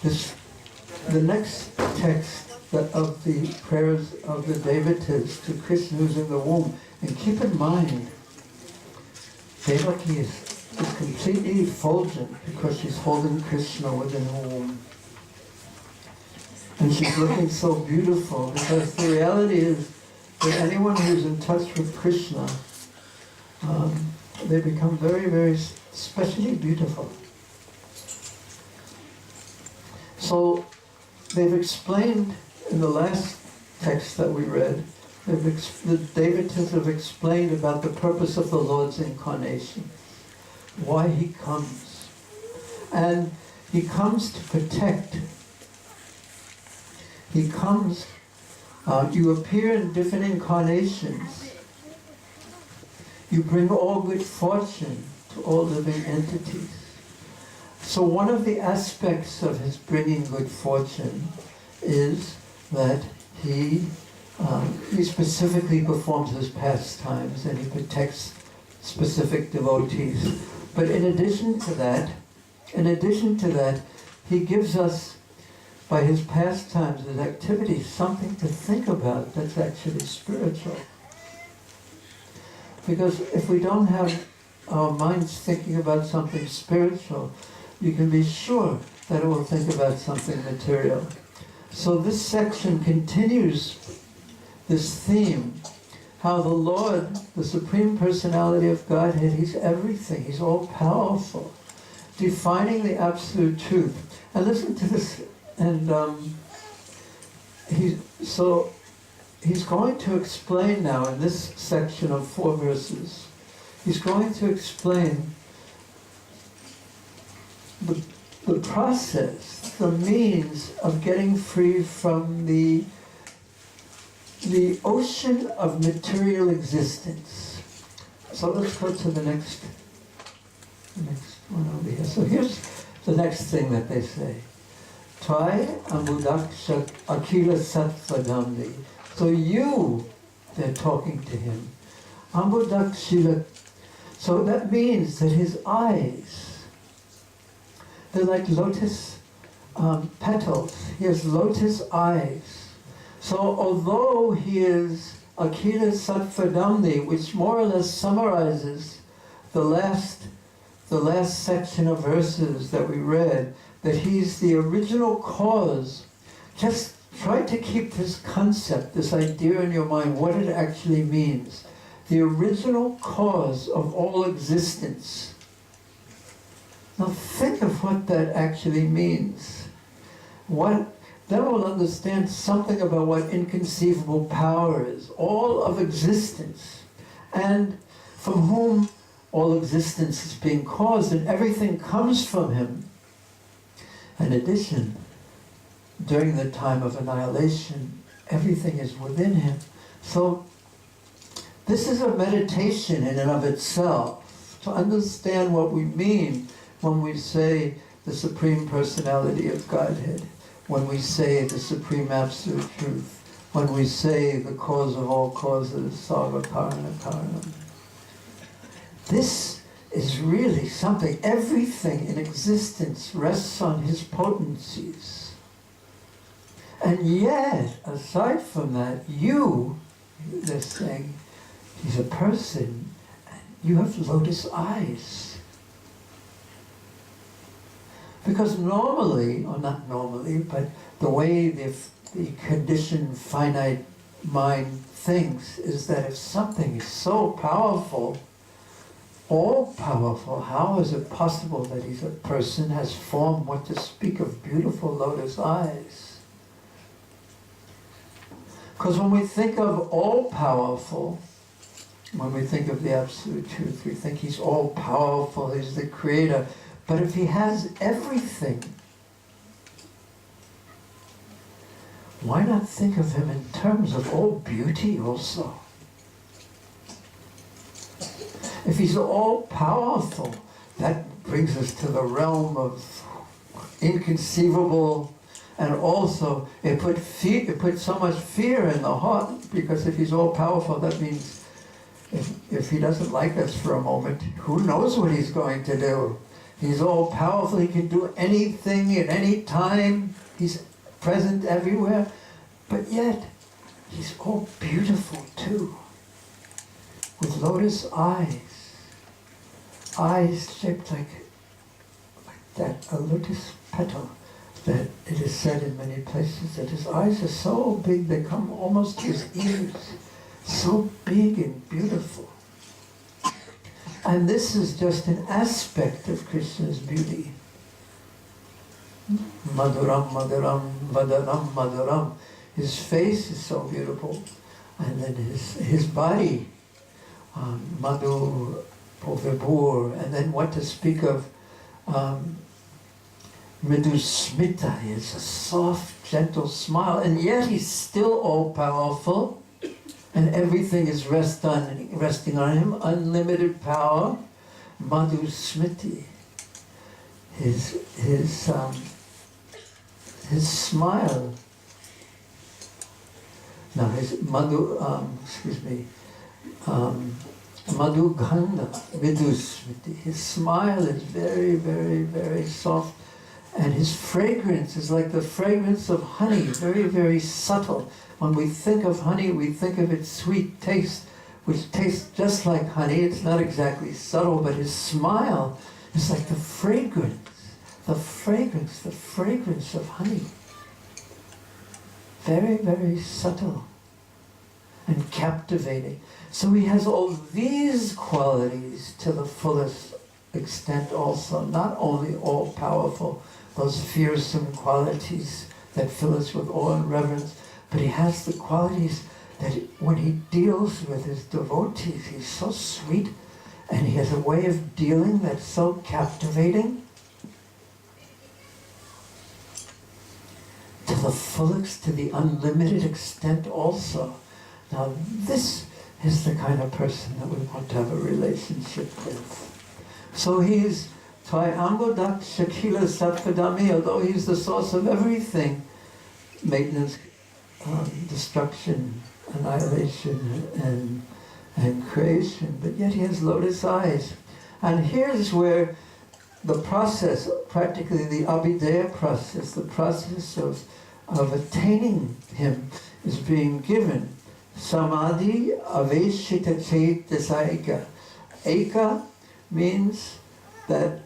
The next text of the prayers of the devatas to Krishna who's in the womb, and keep in mind, Devaki is completely effulgent because she's holding Krishna within her womb. And she's looking so beautiful because the reality is that anyone who's in touch with Krishna, they become very, very specially beautiful. So they've explained in the last text that we read, the devatas have explained about the purpose of the Lord's incarnation, why he comes. And he comes to protect. He comes, you appear in different incarnations. You bring all good fortune to all living entities. So one of the aspects of his bringing good fortune is that he specifically performs his pastimes and he protects specific devotees. But in addition to that, he gives us, by his pastimes, his activities, something to think about that's actually spiritual. Because if we don't have our minds thinking about something spiritual, you can be sure that it will think about something material. So this section continues this theme, how the Lord, the Supreme Personality of Godhead, he's everything, he's all powerful, defining the absolute truth. And listen to this, and he's going to explain now in this section of 4 verses, he's going to explain the process, the means of getting free from the ocean of material existence. So let's go to the next one over here. So here's the next thing that they say. Try ambudaksha akila sattvadamni. So you, they're talking to him. Ambudakshila. So that means that his eyes, they're like lotus petals. He has lotus eyes. So although he is Akila Sattvadamni, which more or less summarizes the last section of verses that we read, that he's the original cause, just try to keep this concept, this idea in your mind, what it actually means. The original cause of all existence. Now think of what that actually means. Then we'll understand something about what inconceivable power is, all of existence, and from whom all existence is being caused, and everything comes from him. In addition, during the time of annihilation, everything is within him. So this is a meditation in and of itself, to understand what we mean when we say the Supreme Personality of Godhead, when we say the Supreme Absolute Truth, when we say the cause of all causes, Sarva Karana Karanam. This is really something. Everything in existence rests on his potencies. And yet, aside from that, they're saying, he's a person, and you have lotus eyes. Because normally, or not normally, but the way the conditioned finite mind thinks is that if something is so powerful, all-powerful, how is it possible that he's a person, has formed, what to speak of beautiful lotus eyes? Because when we think of all-powerful, when we think of the Absolute Truth, we think he's all-powerful, he's the creator. But if he has everything, why not think of him in terms of all beauty also? If he's all-powerful, that brings us to the realm of inconceivable, and also it put so much fear in the heart, because if he's all-powerful, that means if he doesn't like us for a moment, who knows what he's going to do? He's all powerful. He can do anything at any time. He's present everywhere. But yet, he's all beautiful too. With lotus eyes. Eyes shaped like that, a lotus petal. That it is said in many places that his eyes are so big they come almost to his ears. So big and beautiful. And this is just an aspect of Krishna's beauty. Madhuram, Madhuram, Vadaram, Madhuram. His face is so beautiful. And then his body, Madhu Povibur. And then what to speak of Mridhu Smita. He has a soft, gentle smile. And yet he's still all-powerful. And everything is resting on him, unlimited power. Madhu Smiti, his smile. Now his Madhu, Madhu Gandha, Vidhu Smiti. His smile is very, very, very soft. And his fragrance is like the fragrance of honey, very, very subtle. When we think of honey, we think of its sweet taste, which tastes just like honey. It's not exactly subtle, but his smile is like the fragrance of honey. Very, very subtle and captivating. So he has all these qualities to the fullest extent also, not only all-powerful, those fearsome qualities that fill us with awe and reverence, but he has the qualities that when he deals with his devotees, he's so sweet, and he has a way of dealing that's so captivating. To the fullest, to the unlimited extent also. Now this is the kind of person that we want to have a relationship with. So he's Tvayambodak Shakila Satvadami, although he's the source of everything, maintenance, destruction, annihilation, and creation, but yet he has lotus eyes. And here's where the process, practically the abhideya process, the process of attaining him is being given. Samadhi aveshita chaitasya eka. Eka means that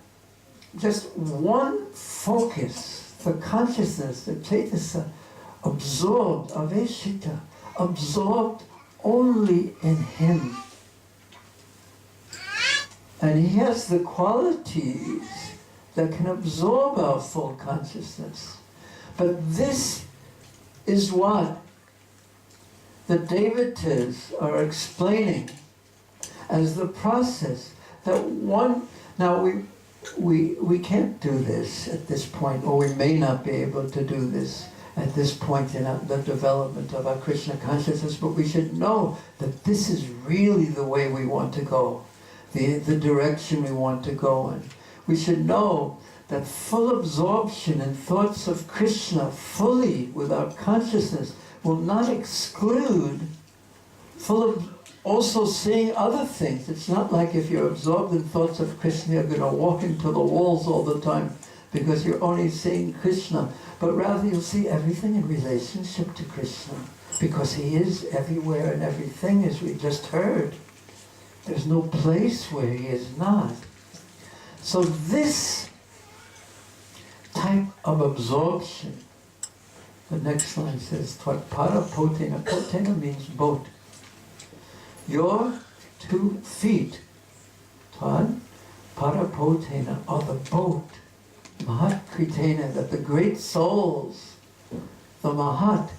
just one focus, the consciousness, the chaitasa, absorbed, aveshita, absorbed only in him. And he has the qualities that can absorb our full consciousness. But this is what the devatas are explaining as the process that one. Now we can't do this at this point, or we may not be able to do this at this point in the development of our Krishna consciousness, but we should know that this is really the way we want to go, the direction we want to go in. We should know that full absorption in thoughts of Krishna fully with our consciousness will not exclude full of also seeing other things. It's not like if you're absorbed in thoughts of Krishna, you're going to walk into the walls all the time because you're only seeing Krishna, but rather you'll see everything in relationship to Krishna, because he is everywhere and everything, as we just heard. There's no place where he is not. So this type of absorption, the next line says, Tvatpada potena. Potena means boat. Your 2 feet, Tvad, Parapotena, are the boat. Mahat Kritena, that the great souls, the Mahat,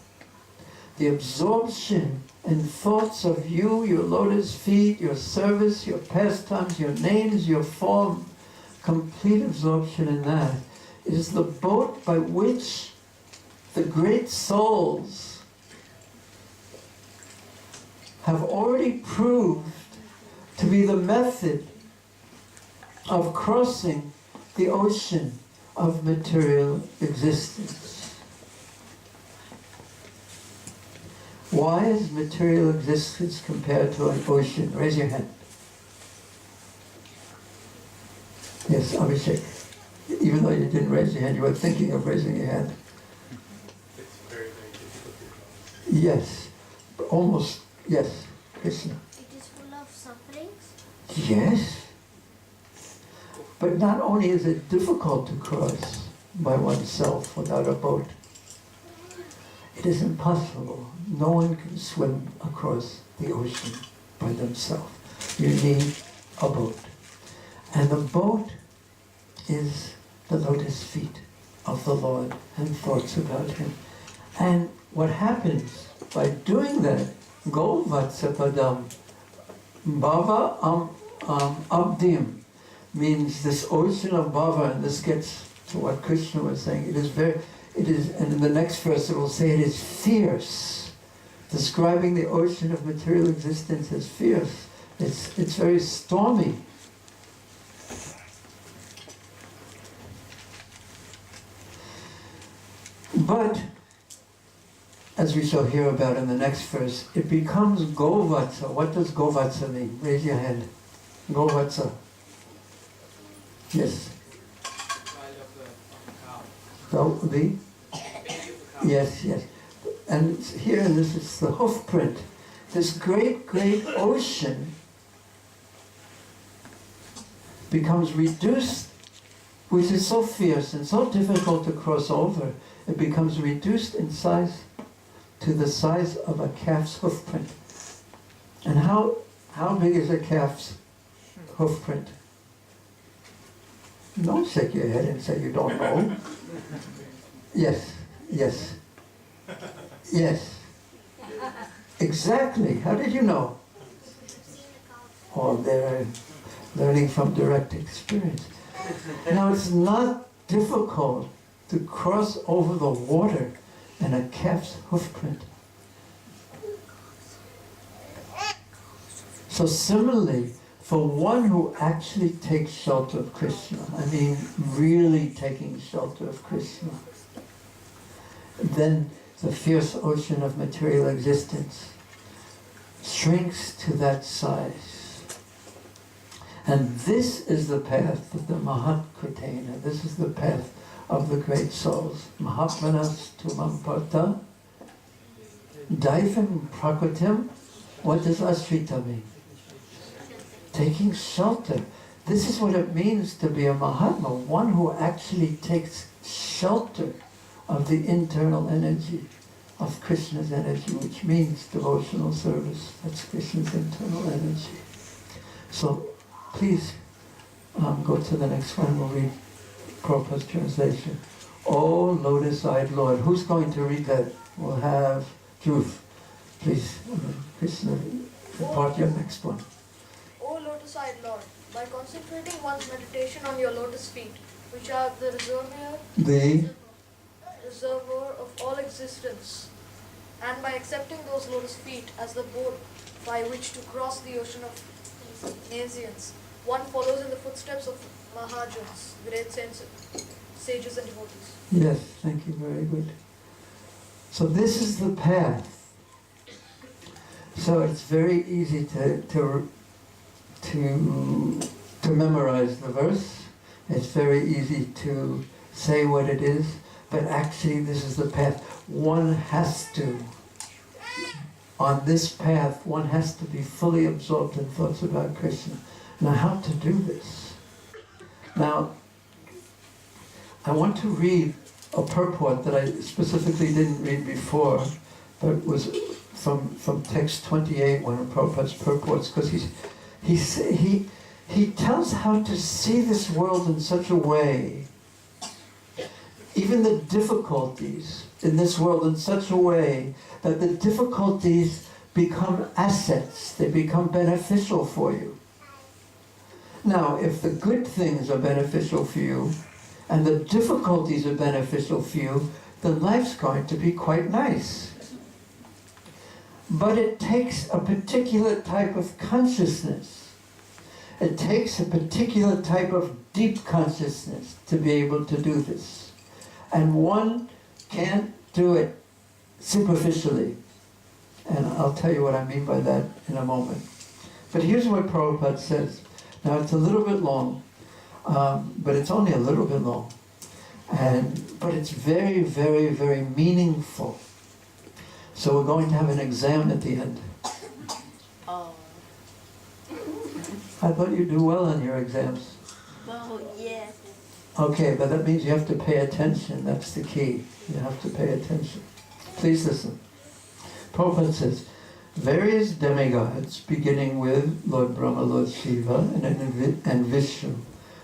the absorption in thoughts of you, your lotus feet, your service, your pastimes, your names, your form, complete absorption in that is the boat by which the great souls have already proved to be the method of crossing the ocean of material existence. Why is material existence compared to an ocean? Raise your hand. Yes, Abhishek. Even though you didn't raise your hand, you were thinking of raising your hand. It's very, very difficult to cross. Yes, almost, yes, Krishna. It is full of sufferings. Yes. But not only is it difficult to cross by oneself without a boat, it is impossible. No one can swim across the ocean by themselves. You need a boat. And the boat is the lotus feet of the Lord and thoughts about Him. And what happens by doing that, Go Vatsapadam, Bhava Abdim, means this ocean of Bhava, and this gets to what Krishna was saying. It is, and in the next verse it will say it is fierce, describing the ocean of material existence as fierce. It's very stormy. But, as we shall hear about in the next verse, it becomes Govatsa. What does Govatsa mean? Raise your hand. Govatsa. Yes. So the? Yes, yes. And here, this is the hoof print. This great, great ocean becomes reduced, which is so fierce and so difficult to cross over. It becomes reduced in size to the size of a calf's hoof print. And how big is a calf's hoof print? Don't shake your head and say you don't know. Yes, yes, yes. Exactly. How did you know? Oh, they're learning from direct experience. Now, it's not difficult to cross over the water in a calf's hoof print. So similarly, for one who actually takes shelter of Krishna, I mean really taking shelter of Krishna, then the fierce ocean of material existence shrinks to that size. And this is the path of the Mahat Kritena. This is the path of the great souls. Mahatmanas tumam parta, daifim prakritim. What does ashrita mean? Taking shelter. This is what it means to be a Mahatma, one who actually takes shelter of the internal energy, of Krishna's energy, which means devotional service. That's Krishna's internal energy. So please go to the next one. We'll read Prabhupada's translation. O lotus-eyed Lord. Who's going to read that? We'll have Dhruv. Please, Krishna, impart your next one. O lotus-eyed Lord, by concentrating one's meditation on your lotus feet, which are the reservoir of all existence, and by accepting those lotus feet as the boat by which to cross the ocean of nations, one follows in the footsteps of Mahajans, great sages and devotees. Yes, thank you, very good. So this is the path. So it's very easy to memorize the verse. It's very easy to say what it is, but actually this is the path. One has to, on this path, one has to be fully absorbed in thoughts about Krishna. Now, how to do this? Now, I want to read a purport that I specifically didn't read before, but was from text 28, one of Prabhupada's purports, because he tells how to see this world in such a way, even the difficulties in this world in such a way that the difficulties become assets, they become beneficial for you. Now, if the good things are beneficial for you, and the difficulties are beneficial for you, then life's going to be quite nice. But it takes a particular type of consciousness. It takes a particular type of deep consciousness to be able to do this. And one can't do it superficially. And I'll tell you what I mean by that in a moment. But here's what Prabhupada says. Now it's a little bit long. but it's only a little bit long. But it's very, very, very meaningful. So we're going to have an exam at the end. Oh. I thought you'd do well on your exams. Oh, yes. Okay, but that means you have to pay attention. That's the key. You have to pay attention. Please listen. Prabhupada says, various demigods, beginning with Lord Brahma, Lord Shiva, and Vishnu,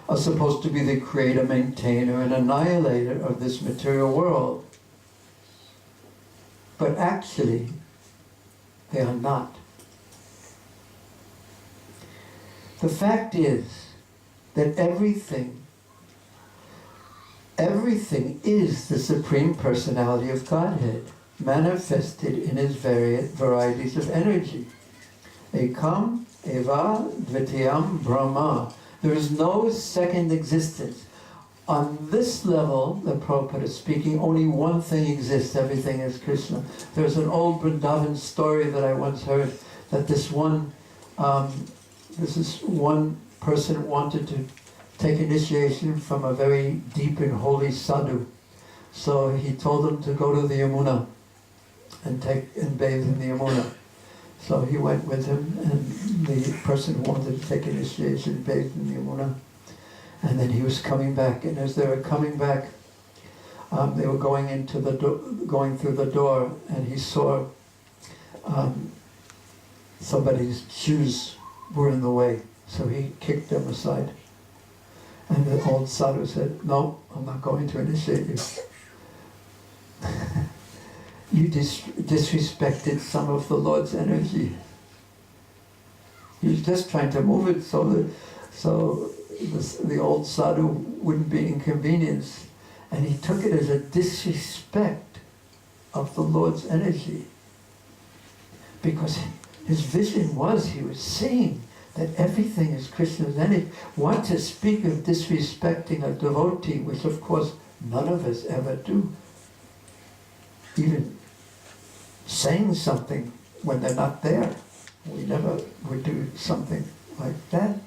are supposed to be the creator, maintainer, and annihilator of this material world. But actually, they are not. The fact is that everything is the Supreme Personality of Godhead, manifested in his various varieties of energy. Ekam, Eva, Dvitiyam, Brahma. There is no second existence. On this level, the Prabhupada is speaking, only one thing exists, everything is Krishna. There's an old Vrindavan story that I once heard, that this one person wanted to take initiation from a very deep and holy sadhu. So he told him to go to the Yamuna and bathe in the Yamuna. So he went with him, and the person who wanted to take initiation bathed in the Yamuna. And then he was coming back, and as they were coming back, they were going through the door, and he saw somebody's shoes were in the way, so he kicked them aside. And the old sadhu said, "No, I'm not going to initiate you. You disrespected some of the Lord's energy. He's just trying to move it so the old sadhu wouldn't be inconvenienced." And he took it as a disrespect of the Lord's energy. Because his vision was, he was seeing that everything is Krishna's energy. What to speak of disrespecting a devotee, which of course none of us ever do. Even saying something when they're not there. We never would do something like that.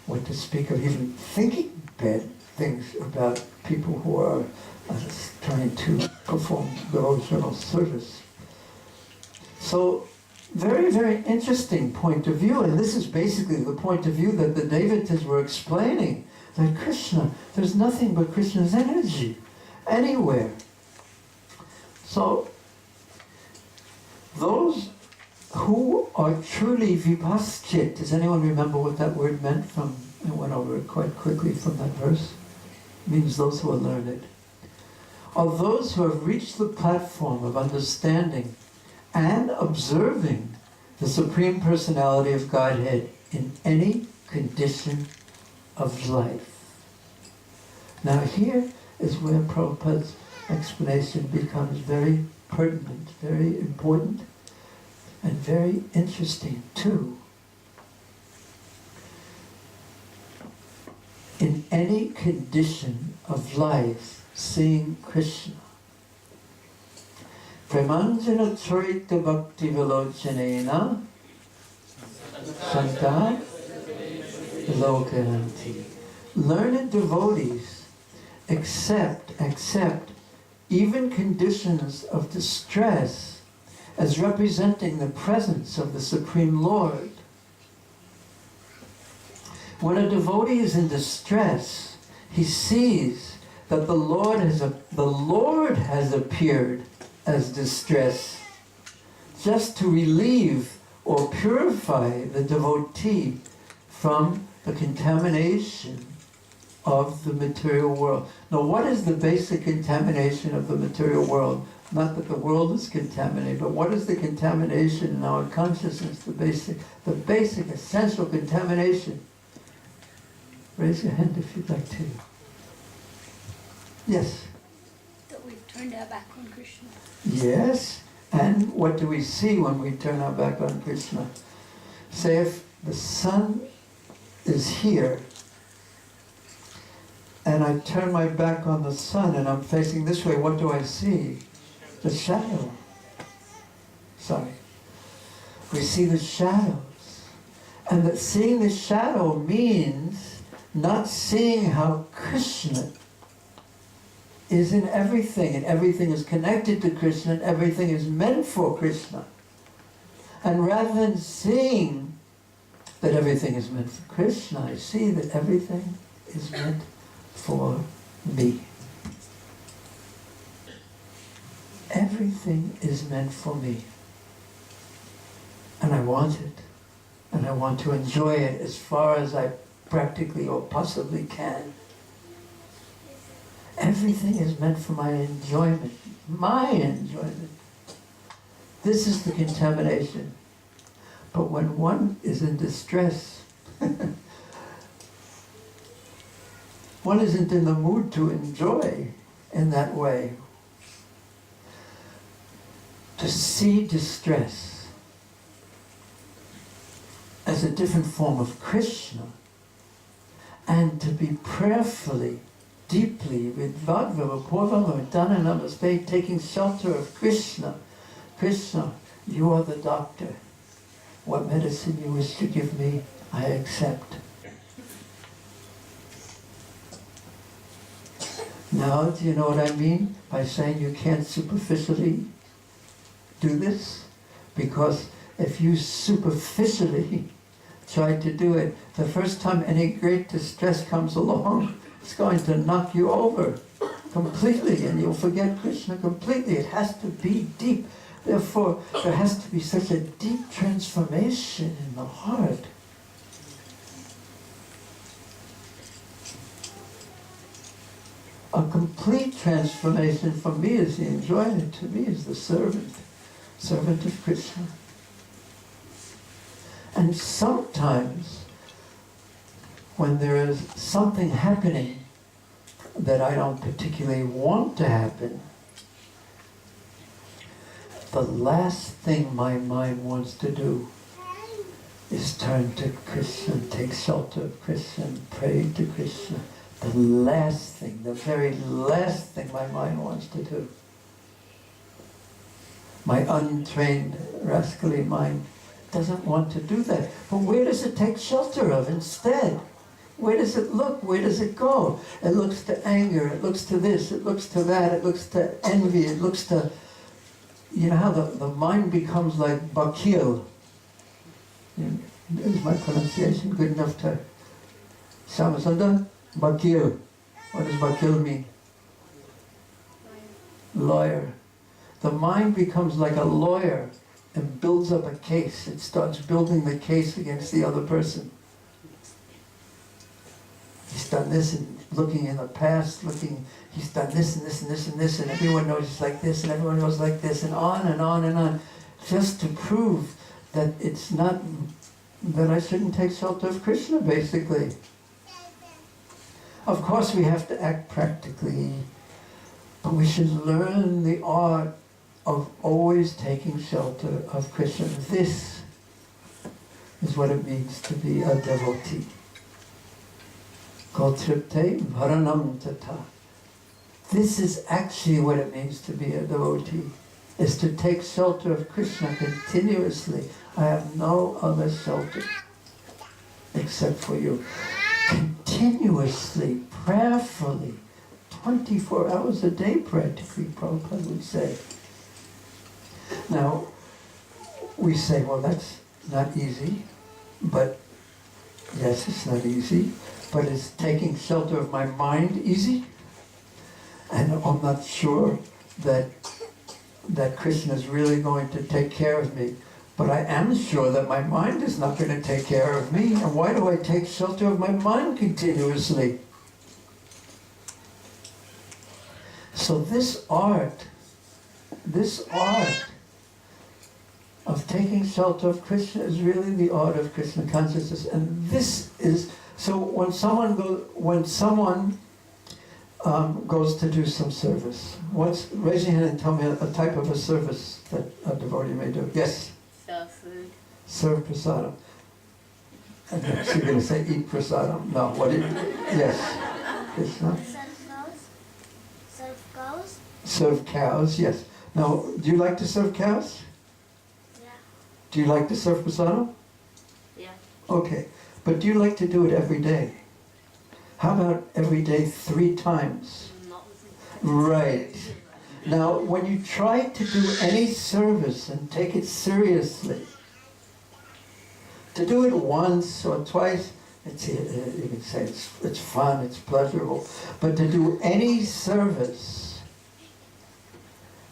What to speak of even thinking bad things about people who are trying to perform devotional service. So, very, very interesting point of view, and this is basically the point of view that the devotees were explaining, that Krishna, there's nothing but Krishna's energy anywhere. So, those who are truly vipaschit, does anyone remember what that word meant from, I went over it quite quickly from that verse. It means those who are learned. Are those who have reached the platform of understanding and observing the Supreme Personality of Godhead in any condition of life. Now here is where Prabhupada's explanation becomes very pertinent, very important, and very interesting too. In any condition of life, seeing Krishna. Premanjana Charita Bhakti Vilochanena Santa Lokananti. Learned devotees accept even conditions of distress as representing the presence of the Supreme Lord. When a devotee is in distress, he sees that the Lord has appeared as distress, just to relieve or purify the devotee from the contamination of the material world. Now, what is the basic contamination of the material world? Not that the world is contaminated, but what is the contamination in our consciousness, the basic essential contamination? Raise your hand if you'd like to. Yes? That we've turned our back on Krishna. Yes, and what do we see when we turn our back on Krishna? Say if the sun is here, and I turn my back on the sun and I'm facing this way, what do I see? The shadow. Sorry. We see the shadows. And that seeing the shadow means not seeing how Krishna is in everything, and everything is connected to Krishna, and everything is meant for Krishna. And rather than seeing that everything is meant for Krishna, I see that everything is meant for me. Everything is meant for me. And I want it. And I want to enjoy it as far as I practically or possibly can. Everything is meant for my enjoyment. My enjoyment. This is the contamination. But when one is in distress, one isn't in the mood to enjoy in that way. To see distress as a different form of Krishna, and to be prayerfully, deeply, with Vadva, Purva, Dana Namaste, taking shelter of Krishna. Krishna, you are the doctor. What medicine you wish to give me, I accept. Now, do you know what I mean by saying you can't superficially do this? Because if you superficially try to do it, the first time any great distress comes along, it's going to knock you over completely, and you'll forget Krishna completely. It has to be deep. Therefore, there has to be such a deep transformation in the heart. A complete transformation for me is the enjoyment, to me is the servant of Krishna. And sometimes, when there is something happening that I don't particularly want to happen, the last thing my mind wants to do is turn to Krishna, take shelter of Krishna, pray to Krishna. The last thing, the very last thing my mind wants to do. My untrained, rascally mind doesn't want to do that. But where does it take shelter of instead? Where does it look? Where does it go? It looks to anger, it looks to this, it looks to that, it looks to envy, it looks to... You know how the mind becomes like bakil. Is my pronunciation good enough to... Shamasunda? Bakil. What does bakil mean? Lawyer. The mind becomes like a lawyer and builds up a case. It starts building the case against the other person. He's done this, and looking in the past, he's done this and this and this and this, and everyone knows he's like this, and everyone knows like this, and on and on and on, just to prove that it's not, that I shouldn't take shelter of Krishna, basically. Of course we have to act practically, but we should learn the art of always taking shelter of Krishna. This is what it means to be a devotee. Gotripte Varanam Tata. This is actually what it means to be a devotee, is to take shelter of Krishna continuously. I have no other shelter except for you. Continuously, prayerfully, 24 hours a day practically, Prabhupada would say. Now, we say, well, that's not easy, but yes, it's not easy. But is taking shelter of my mind easy? And I'm not sure that Krishna is really going to take care of me. But I am sure that my mind is not going to take care of me. And why do I take shelter of my mind continuously? So this art of taking shelter of Krishna is really the art of Krishna consciousness. And this is... So when someone goes to do some service, raise your hand and tell me a type of a service that a devotee may do. Yes? Serve food. Serve prasadam. And then she's going to say eat prasadam. No, what do you... Yes. Krishna? Serve cows. Serve cows. Serve cows, yes. Now, do you like to serve cows? Yeah. Do you like to serve prasadam? Yeah. Okay. But do you like to do it every day? How about every day 3 times? Right. Now, when you try to do any service and take it seriously, to do it once or twice, you can say it's fun, it's pleasurable. But to do any service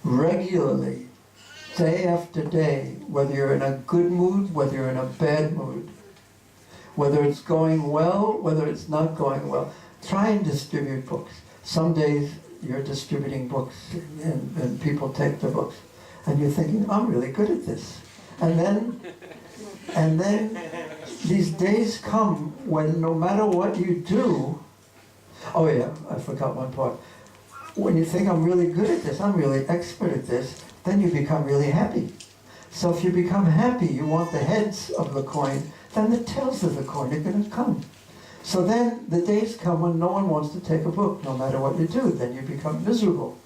regularly, day after day, whether you're in a good mood, whether you're in a bad mood, whether it's going well, whether it's not going well, try and distribute books. Some days you're distributing books and people take the books and you're thinking, I'm really good at this. And then these days come when no matter what you do, oh yeah, I forgot one part. When you think I'm really good at this, I'm really expert at this, then you become really happy. So if you become happy, you want the heads of the coin, then the tails of the coin are going to come. So then the days come when no one wants to take a book, no matter what you do. Then you become miserable.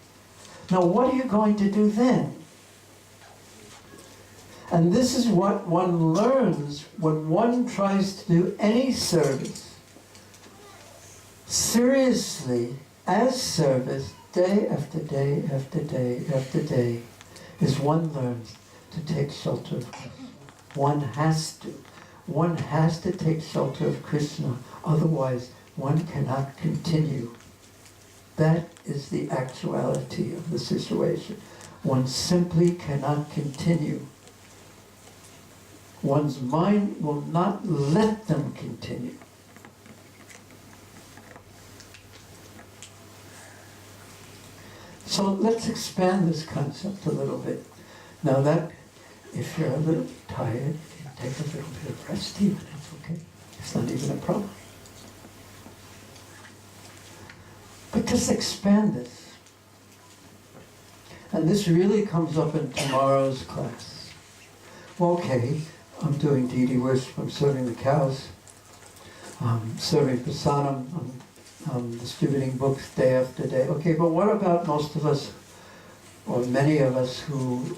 Now what are you going to do then? And this is what one learns when one tries to do any service seriously, as service, day after day after day after day, is one learns to take shelter of Krishna. One has to. One has to take shelter of Krishna, otherwise one cannot continue. That is the actuality of the situation. One simply cannot continue. One's mind will not let them continue. So let's expand this concept a little bit. Now that, if you're a little tired, you can take a little bit of rest even, it's okay. It's not even a problem. But just expand this. And this really comes up in tomorrow's class. Well, okay, I'm doing deity worship, I'm serving the cows, I'm serving prasadam, I'm distributing books day after day. Okay, but what about most of us, or many of us who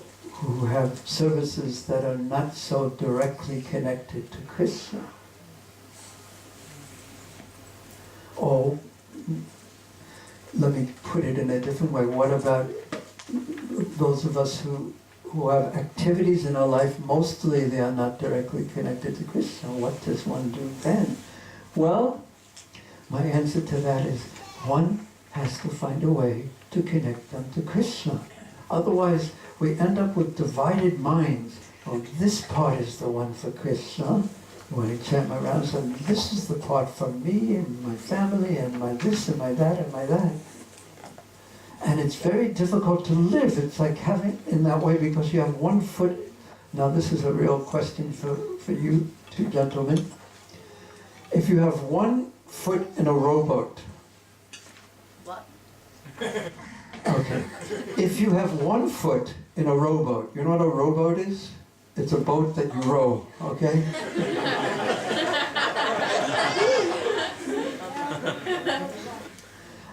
have services that are not so directly connected to Krishna? Oh, let me put it in a different way. What about those of us who have activities in our life, mostly they are not directly connected to Krishna? What does one do then? Well, my answer to that is one has to find a way to connect them to Krishna. Otherwise, we end up with divided minds. Oh, this part is the one for Krishna. When I chant my rounds, and this is the part for me and my family and my this and my that and my that. And it's very difficult to live. It's like having in that way because you have one foot. Now this is a real question for you two gentlemen. If you have one foot in a rowboat. What? Okay. If you have one foot in a rowboat, you know what a rowboat is? It's a boat that you row, okay?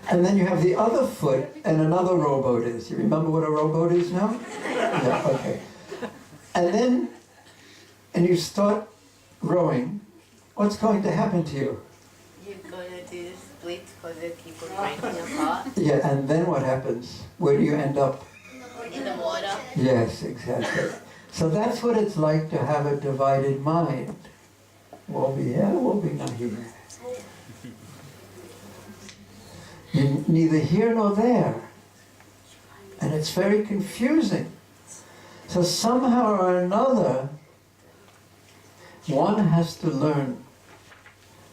And then you have the other foot and another rowboat is. You remember what a rowboat is now? Yeah, okay. And you start rowing, what's going to happen to you? You're going to do split because they keep on breaking apart. Yeah, and then what happens? Where do you end up? In the water. Yes, exactly. So that's what it's like to have a divided mind. We'll be here, we'll be not here. You're neither here nor there. And it's very confusing. So somehow or another, one has to learn.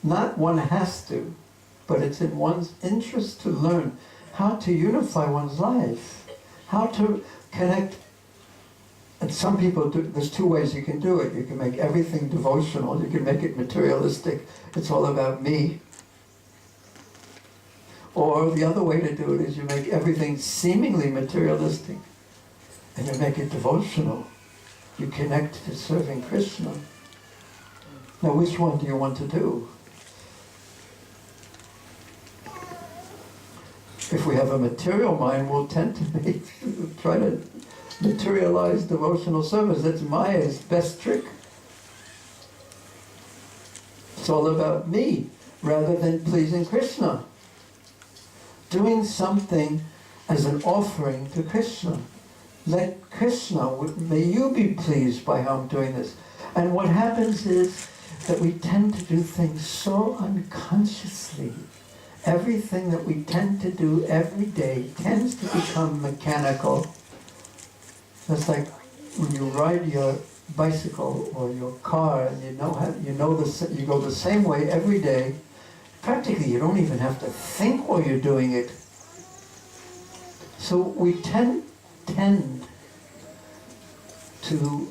Not one has to, but it's in one's interest to learn how to unify one's life, how to connect. And some people do, there's two ways you can do it. You can make everything devotional, you can make it materialistic, it's all about me. Or the other way to do it is you make everything seemingly materialistic and you make it devotional. You connect to serving Krishna. Now which one do you want to do? If we have a material mind, we'll tend to try to materialize devotional service. That's Maya's best trick. It's all about me. rather than pleasing Krishna. Doing something as an offering to Krishna. Let Krishna, may you be pleased by how I'm doing this. And what happens is that we tend to do things so unconsciously. Everything that we tend to do every day tends to become mechanical. Just like when you ride your bicycle or your car and you go the same way every day. Practically, you don't even have to think while you're doing it. So we tend to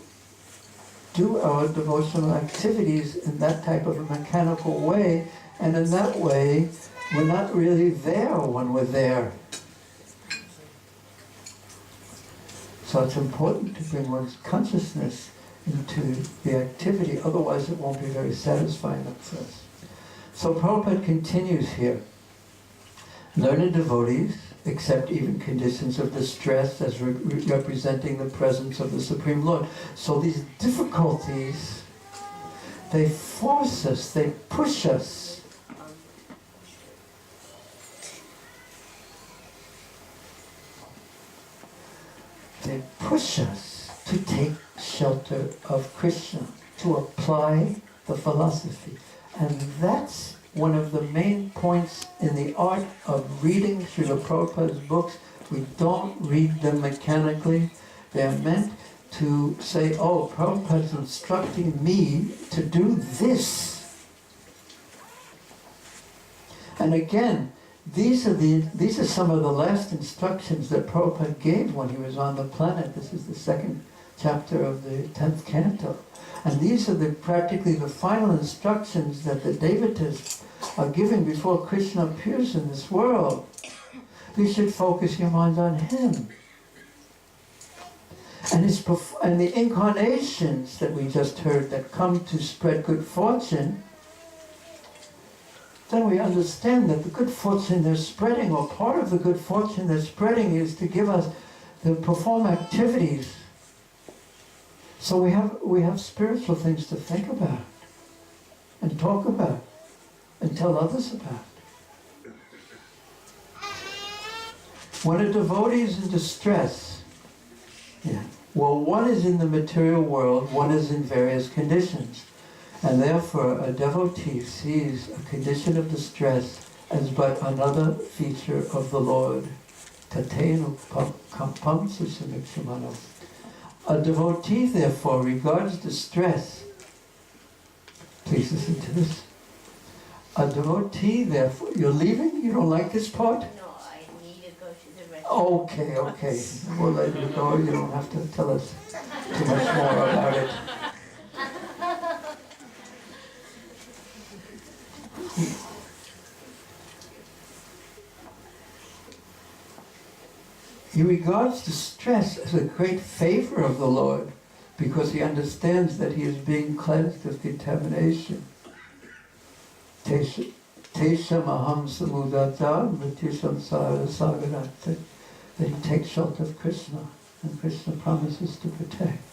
do our devotional activities in that type of a mechanical way, and in that way, we're not really there when we're there. So it's important to bring one's consciousness into the activity, otherwise it won't be very satisfying at first. So Prabhupada continues here. Learned devotees accept even conditions of distress as representing the presence of the Supreme Lord. So these difficulties, they force us, they push us. They push us to take shelter of Krishna, to apply the philosophy. And that's one of the main points in the art of reading Srila Prabhupada's books. We don't read them mechanically. They are meant to say, oh, Prabhupada's instructing me to do this. And again, these are some of the last instructions that Prabhupada gave when he was on the planet. This is the second chapter of the 10th canto. And these are practically the final instructions that the devatas are giving before Krishna appears in this world. You should focus your mind on him. And the incarnations that we just heard that come to spread good fortune, then we understand that the good fortune they're spreading, or part of the good fortune they're spreading, is to give us, to perform activities. So we have spiritual things to think about, and talk about, and tell others about. When a devotee is in distress, well, one is in the material world, one is in various conditions. And therefore, a devotee sees a condition of distress as but another feature of the Lord. Tatenu kampam susamikshimano. A devotee, therefore, regards distress. Please listen to this. A devotee, therefore, you're leaving? You don't like this part? No, I need to go to the restroom. Okay. We'll let you go. You don't have to tell us too much more about it. He regards distress as a great favor of the Lord because he understands that he is being cleansed of contamination. Tesha maham samudata mritisham sagarat. That he takes shelter of Krishna, and Krishna promises to protect.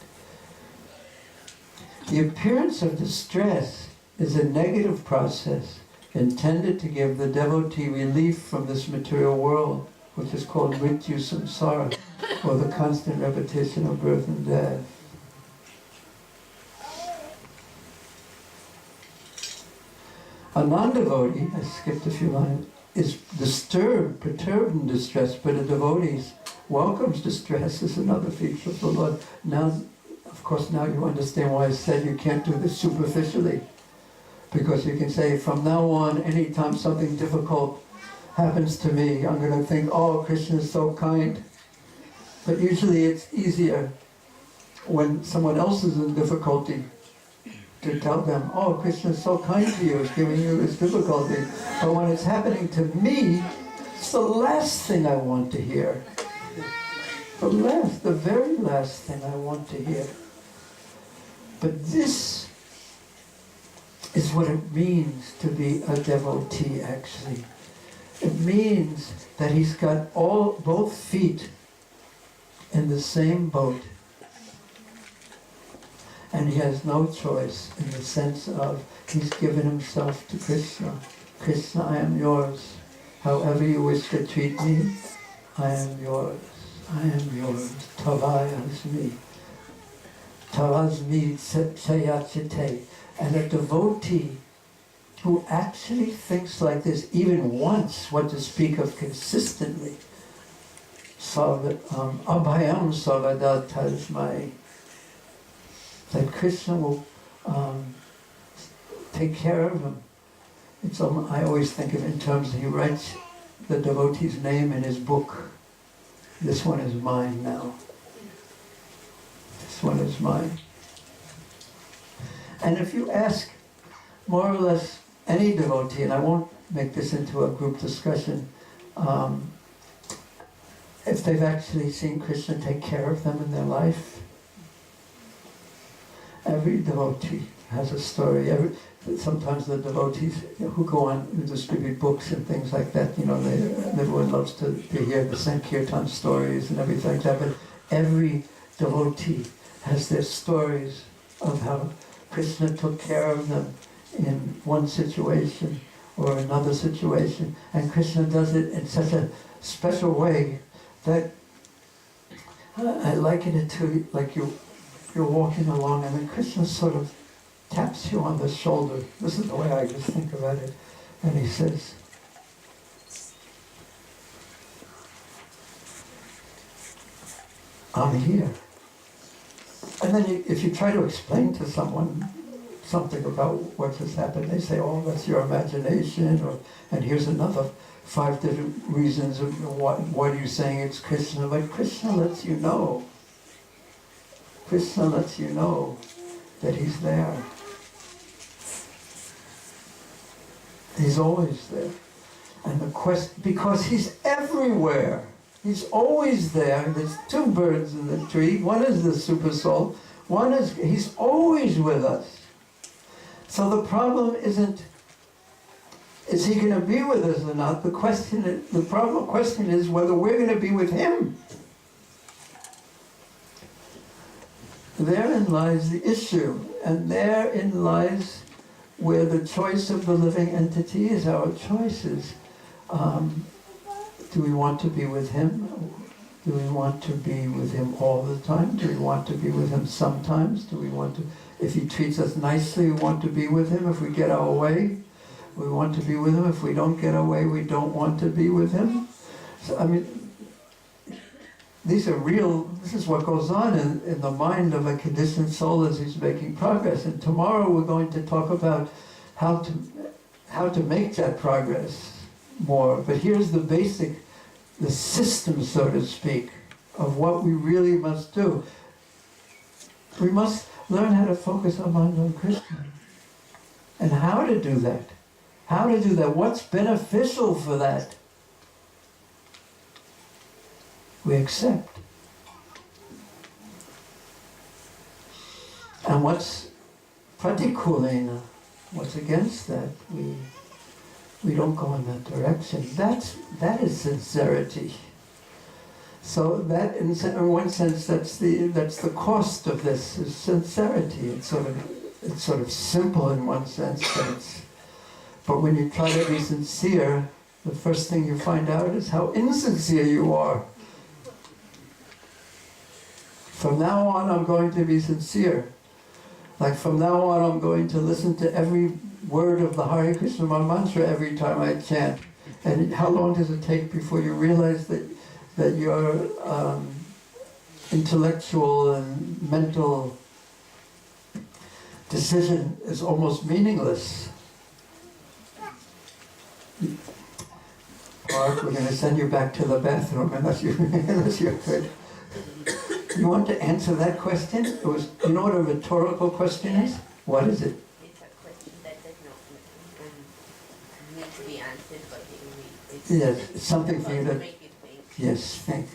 The appearance of distress is a negative process intended to give the devotee relief from this material world, which is called mrityu samsara, or the constant repetition of birth and death. A non-devotee, I skipped a few lines, is disturbed, perturbed and distressed, but a devotee welcomes distress as another feature of the Lord. Now, of course, now you understand why I said you can't do this superficially. Because you can say, from now on, anytime something difficult happens to me, I'm going to think, oh, Krishna is so kind. But usually it's easier when someone else is in difficulty to tell them, oh, Krishna is so kind to you, is giving you this difficulty. But when it's happening to me, it's the last thing I want to hear. The very last thing I want to hear. But this is what it means to be a devotee, actually. It means that he's got both feet in the same boat. And he has no choice in the sense of he's given himself to Krishna. Krishna, I am yours. However you wish to treat me, I am yours. I am yours. Tavayasmi. Tavasmi chayachite. And a devotee who actually thinks like this, even once, what to speak of consistently, abhayam savada tasmai, that Krishna will take care of him. I always think of it in terms he writes the devotee's name in his book. This one is mine now. This one is mine. And if you ask more or less any devotee, and I won't make this into a group discussion, if they've actually seen Krishna take care of them in their life, every devotee has a story. Sometimes the devotees who go on to distribute books and things like that, everyone loves to hear the Sankirtan stories and everything like that, but every devotee has their stories of how Krishna took care of them in one situation or another situation, and Krishna does it in such a special way that I liken it to like you're walking along and then Krishna sort of taps you on the shoulder. This is the way I just think about it. And he says, I'm here. And then if you try to explain to someone something about what has happened, they say, oh, that's your imagination, and here's another 5 different reasons of why are you saying it's Krishna. But Krishna lets you know. Krishna lets you know that he's there. He's always there. And the quest, because he's everywhere. He's always there. There's 2 birds in the tree. One is the super soul. One is, he's always with us. So the problem isn't, is he going to be with us or not? The question is whether we're going to be with him. Therein lies the issue, and therein lies where the choice of the living entity is our choices. Do we want to be with him? Do we want to be with him all the time? Do we want to be with him sometimes? Do we want to, if he treats us nicely, we want to be with him. If we get our way, we want to be with him. If we don't get our way, we don't want to be with him. So, I mean, these are real, this is what goes on in the mind of a conditioned soul as he's making progress. And tomorrow we're going to talk about how to make that progress more. But here's the basic, the system, so to speak, of what we really must do. We must learn how to focus on Lord Krishna. And how to do that. How to do that. What's beneficial for that? We accept. And what's pratikulena, what's against that, we don't go in that direction. That is sincerity. So that, in one sense, that's the cost of this, is sincerity. It's sort of simple in one sense, but when you try to be sincere, the first thing you find out is how insincere you are. From now on, I'm going to be sincere. Like from now on, I'm going to listen to every word of the Hare Krishna mantra every time I chant. And how long does it take before you realize that your intellectual and mental decision is almost meaningless? Mark, we're going to send you back to the bathroom unless you're good. You want to answer that question? You know what a rhetorical question is? What is it? It's a question that does not need to be answered, but it's Yes, it's something for you to... make you think. Yes, think.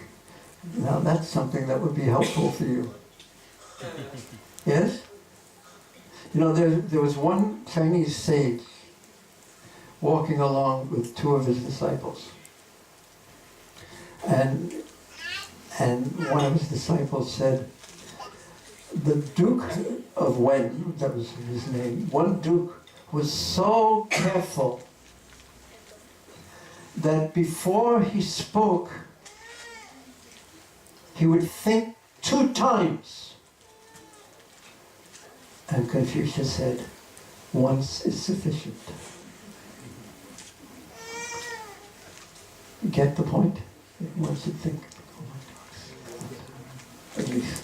Now that's something that would be helpful for you. Yes? You know, there was one Chinese sage walking along with 2 of his disciples. And one of his disciples said, the Duke of Wen, that was his name, one Duke was so careful that before he spoke, he would think 2 times. And Confucius said, once is sufficient. Get the point? One should think, oh my God, at least.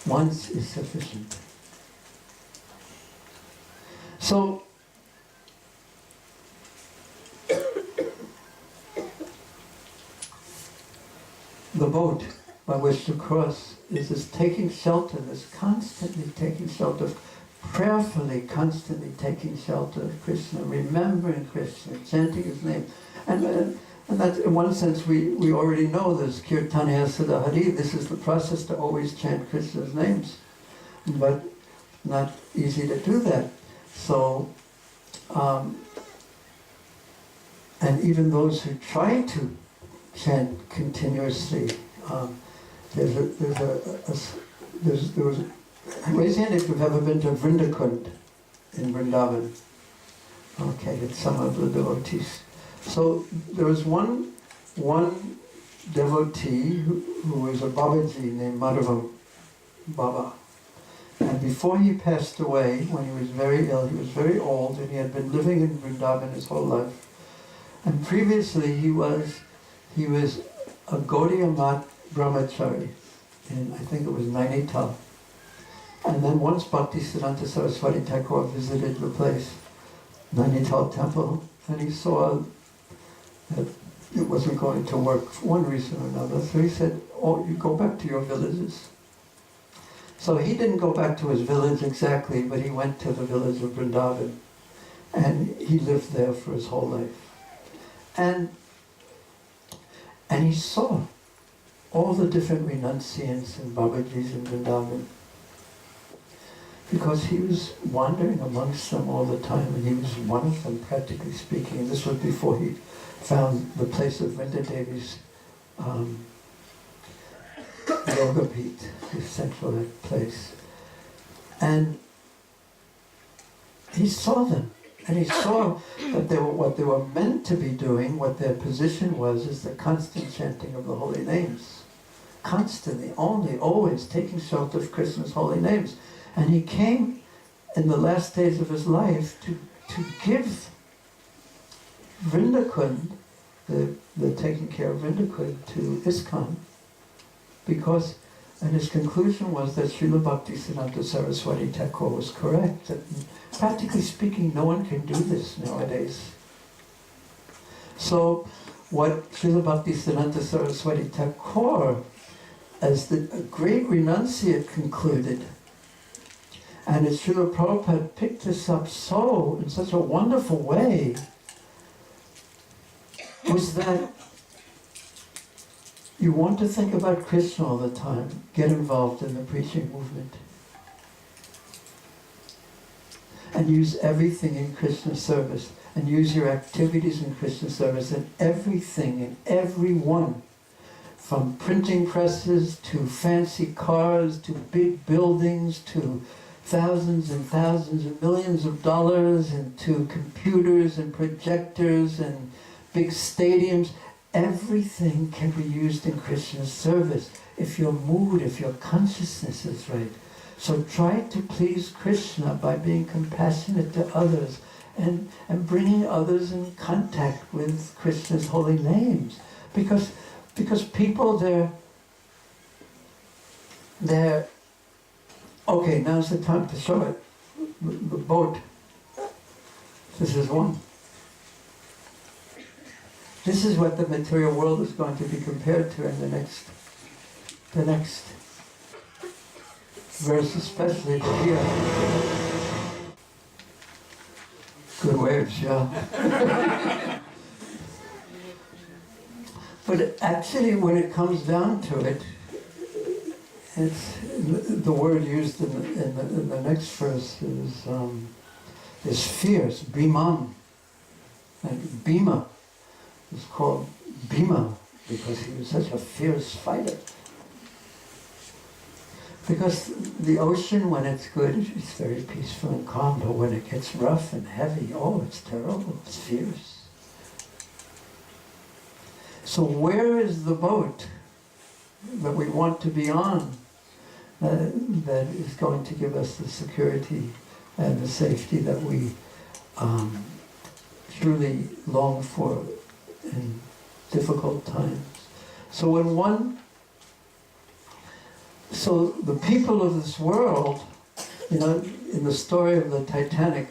Once is sufficient. So, the boat by which to cross is this taking shelter, this constantly taking shelter, prayerfully, constantly taking shelter of Krishna, remembering Krishna, chanting his name. And that, in one sense, we already know this, Kirtaniya Sada Hari, this is the process to always chant Krishna's names. But not easy to do that. So, and even those who try to chant continuously, raise your hand if you've ever been to Vrindakund in Vrindavan. Okay, it's some of the devotees. So there was one devotee who was a Babaji named Madhavam Baba. And before he passed away, when he was very ill, he was very old, and he had been living in Vrindavan his whole life. And previously he was a Gaudiya Mat Brahmachari in, I think it was Nainital. And then once Bhaktisiddhanta Saraswati Thakur visited the place, Nainital temple, and he saw that it wasn't going to work for one reason or another. So he said, oh, you go back to your villages. So he didn't go back to his village exactly, but he went to the village of Vrindavan. And he lived there for his whole life. And he saw all the different renunciants and Babajis in Vrindavan, because he was wandering amongst them all the time, and he was one of them, practically speaking. And this was before he found the place of Vrindadevi's yoga pit, the central place. And he saw them, and he saw that they were what they were meant to be doing, what their position was, is the constant chanting of the holy names. Constantly, only, always taking shelter of Krishna's holy names. And he came in the last days of his life to give Vrindakund, the taking care of Vrindakund, to ISKCON, because, and his conclusion was that Srila Bhaktisiddhanta Saraswati Thakur was correct. That practically speaking, no one can do this nowadays. So, what Srila Bhaktisiddhanta Saraswati Thakur, as the great renunciate, concluded, and as Srila Prabhupada picked this up in such a wonderful way, was that you want to think about Krishna all the time, get involved in the preaching movement. And use everything in Krishna's service. And use your activities in Krishna's service, and everything and everyone, from printing presses to fancy cars to big buildings to thousands and thousands and millions of dollars, and to computers and projectors and big stadiums. Everything can be used in Krishna's service if your mood, if your consciousness is right. So try to please Krishna by being compassionate to others and bringing others in contact with Krishna's holy names. Because people, they're okay, now's the time to show it. The boat. This is one. This is what the material world is going to be compared to in the next verse, especially here. Good waves, yeah. But actually, when it comes down to it, it's the word used in the next verse is fierce, bhiman. And Bhima is called Bhima because he was such a fierce fighter. Because the ocean, when it's good, it's very peaceful and calm, but when it gets rough and heavy, oh, it's terrible, it's fierce. So where is the boat that we want to be on that is going to give us the security and the safety that we truly long for in difficult times? So so the people of this world, you know, in the story of the Titanic,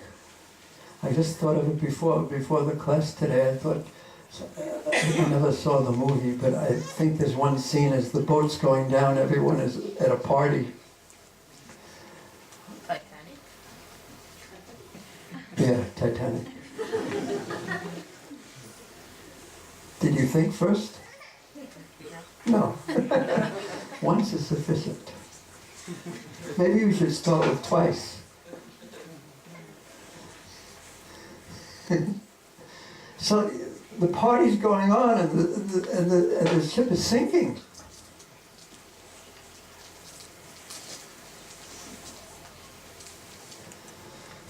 I just thought of it before the class today. I thought, I never saw the movie, but I think there's one scene as the boat's going down, everyone is at a party. Titanic. Yeah, Titanic. Did you think first? No. Once is sufficient. Maybe we should start with twice. So the party's going on and the ship is sinking.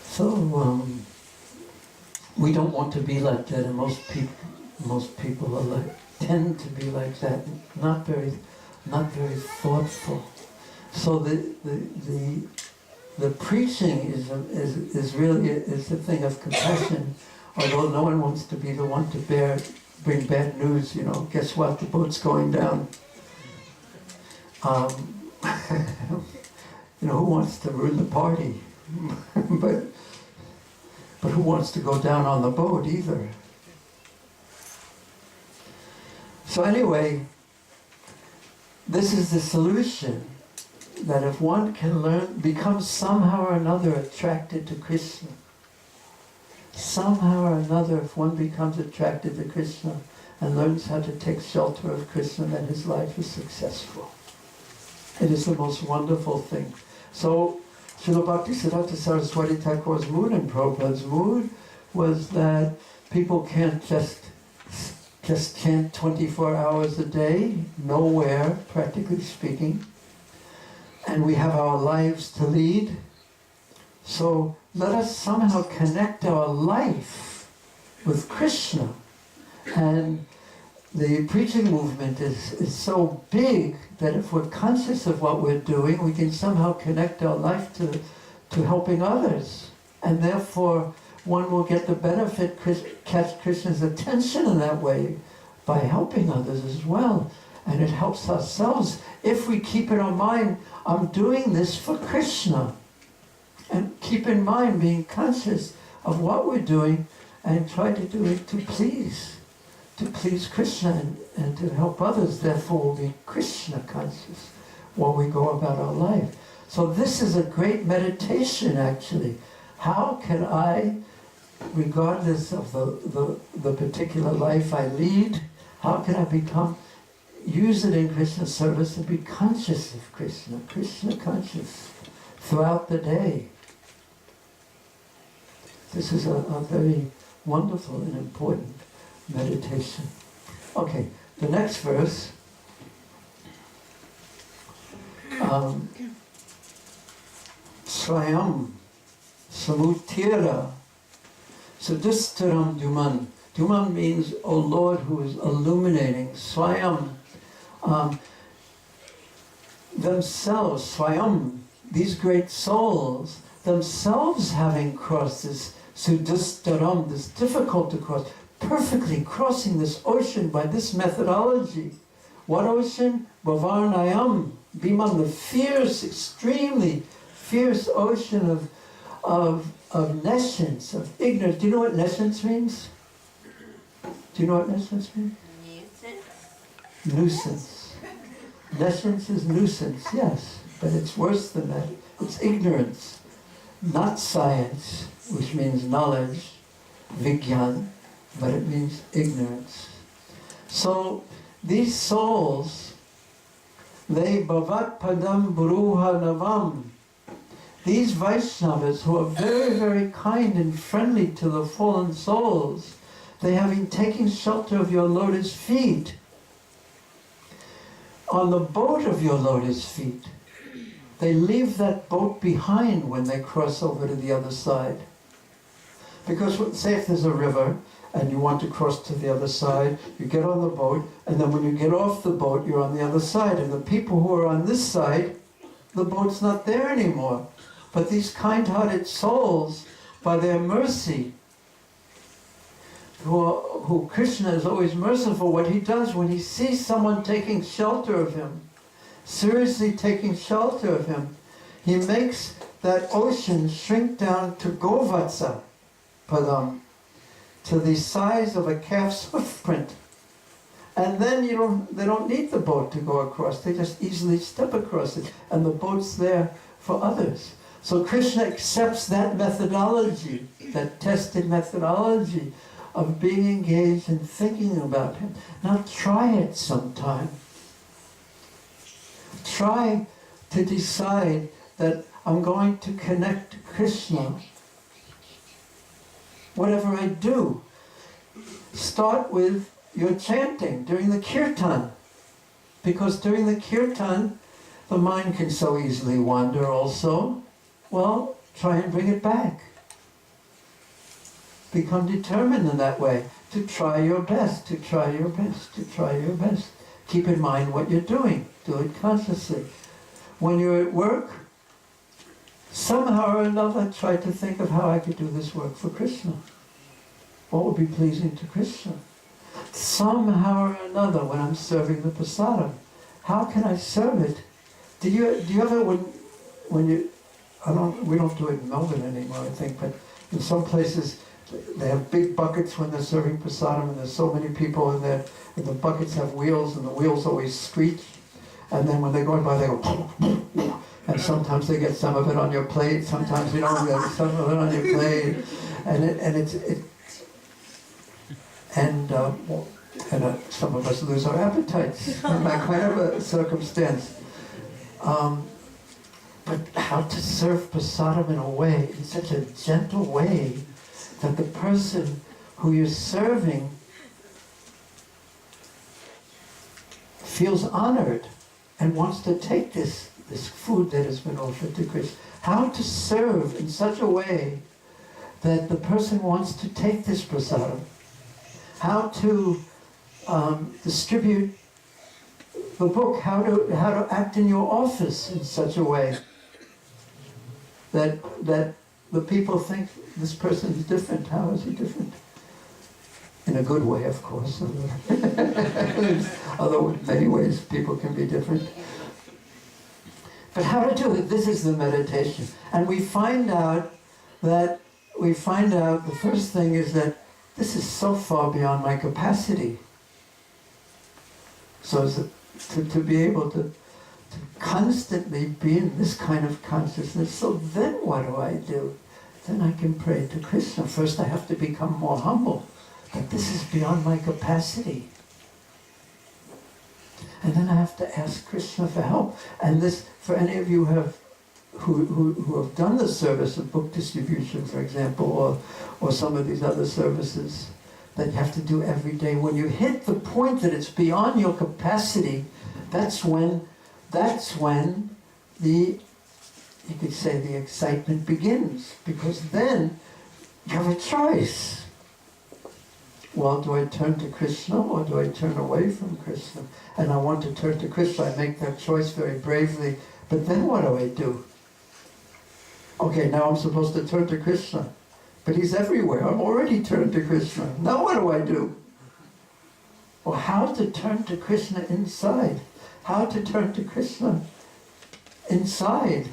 So we don't want to be like that, and most people are tend to be like that, not very thoughtful. So the preaching is really a thing of compassion. Although no one wants to be the one to bring bad news, you know, guess what, the boat's going down. You know, who wants to ruin the party? but who wants to go down on the boat either? So anyway, this is the solution, that if one can become somehow or another attracted to Krishna, somehow or another, if one becomes attracted to Krishna and learns how to take shelter of Krishna, then his life is successful. It is the most wonderful thing. So, Srila Bhaktisiddhanta Saraswati Thakur's mood and Prabhupada's mood was that people can't just chant 24 hours a day, nowhere, practically speaking. And we have our lives to lead. So let us somehow connect our life with Krishna. And the preaching movement is so big that if we're conscious of what we're doing, we can somehow connect our life to helping others. And therefore, one will get the benefit, catch Krishna's attention in that way by helping others as well. And it helps ourselves if we keep in our mind, I'm doing this for Krishna. And keep in mind being conscious of what we're doing and try to do it to please Krishna and to help others. Therefore we'll be Krishna conscious while we go about our life. So this is a great meditation actually. How can I, regardless of the particular life I lead, how can I use it in Krishna's service and be conscious of Krishna, Krishna conscious throughout the day? This is a very wonderful and important meditation. Okay, the next verse. Swayam Samutira Sadistaram Duman. Duman means, O Lord, who is illuminating. Swayam, themselves, Swayam, these great souls, themselves having crossed this Sudistaram, this difficult to cross, perfectly crossing this ocean by this methodology. What ocean? Bhavarnayam, Bhiman, the fierce, extremely fierce ocean of nescience, of ignorance. Do you know what nescience means? Do you know what nescience means? Nuisance. Nescience is nuisance, yes, but it's worse than that. It's ignorance, not science, which means knowledge, vigyan, but it means ignorance. So these souls, they bhavat padam bruha navam, these Vaishnavas who are very, very kind and friendly to the fallen souls, they having taken shelter of your lotus feet, on the boat of your lotus feet, they leave that boat behind when they cross over to the other side. Because say if there's a river and you want to cross to the other side, you get on the boat, and then when you get off the boat, you're on the other side. And the people who are on this side, the boat's not there anymore. But these kind-hearted souls, by their mercy, who Krishna is always merciful, what he does when he sees someone taking shelter of him, seriously taking shelter of him, he makes that ocean shrink down to Govatsa Padam, to the size of a calf's hoof print. And then they don't need the boat to go across. They just easily step across it. And the boat's there for others. So Krishna accepts that methodology, that tested methodology of being engaged and thinking about him. Now try it sometime. Try to decide that I'm going to connect to Krishna. Whatever I do, start with your chanting during the kirtan. Because during the kirtan, the mind can so easily wander also. Well, try and bring it back. Become determined in that way to try your best, to try your best, to try your best. Keep in mind what you're doing. Do it consciously. When you're at work, somehow or another try to think of how I could do this work for Krishna. What would be pleasing to Krishna? Somehow or another when I'm serving the prasadam, how can I serve it? Do you ever, when you, we don't do it in Melbourne anymore, I think, but in some places they have big buckets when they're serving prasadam, and there's so many people in there, and the buckets have wheels, and the wheels always screech, and then when they're going by they go, and sometimes they get some of it on your plate, sometimes you don't get some of it on your plate, and some of us lose our appetites in that kind of a circumstance. But how to serve prasadam in a way, in such a gentle way, that the person who you're serving feels honored and wants to take this food that has been offered to Krishna. How to serve in such a way that the person wants to take this prasadam. How to distribute the book, how to act in your office in such a way that the people think this person is different. How is he different? In a good way, of course. Although in many ways people can be different. But how to do it, this is the meditation. And we find out the first thing is that this is so far beyond my capacity. So to be able to constantly be in this kind of consciousness, so then what do? Then I can pray to Krishna. First I have to become more humble, that this is beyond my capacity. And then I have to ask Krishna for help. And this, for any of you who have done the service of book distribution, for example, or some of these other services that you have to do every day, when you hit the point that it's beyond your capacity, that's when you could say the excitement begins, because then you have a choice. Well, do I turn to Krishna or do I turn away from Krishna? And I want to turn to Krishna. I make that choice very bravely. But then what do? Okay, now I'm supposed to turn to Krishna. But he's everywhere. I'm already turned to Krishna. Now what do? Well, how to turn to Krishna inside? How to turn to Krishna inside?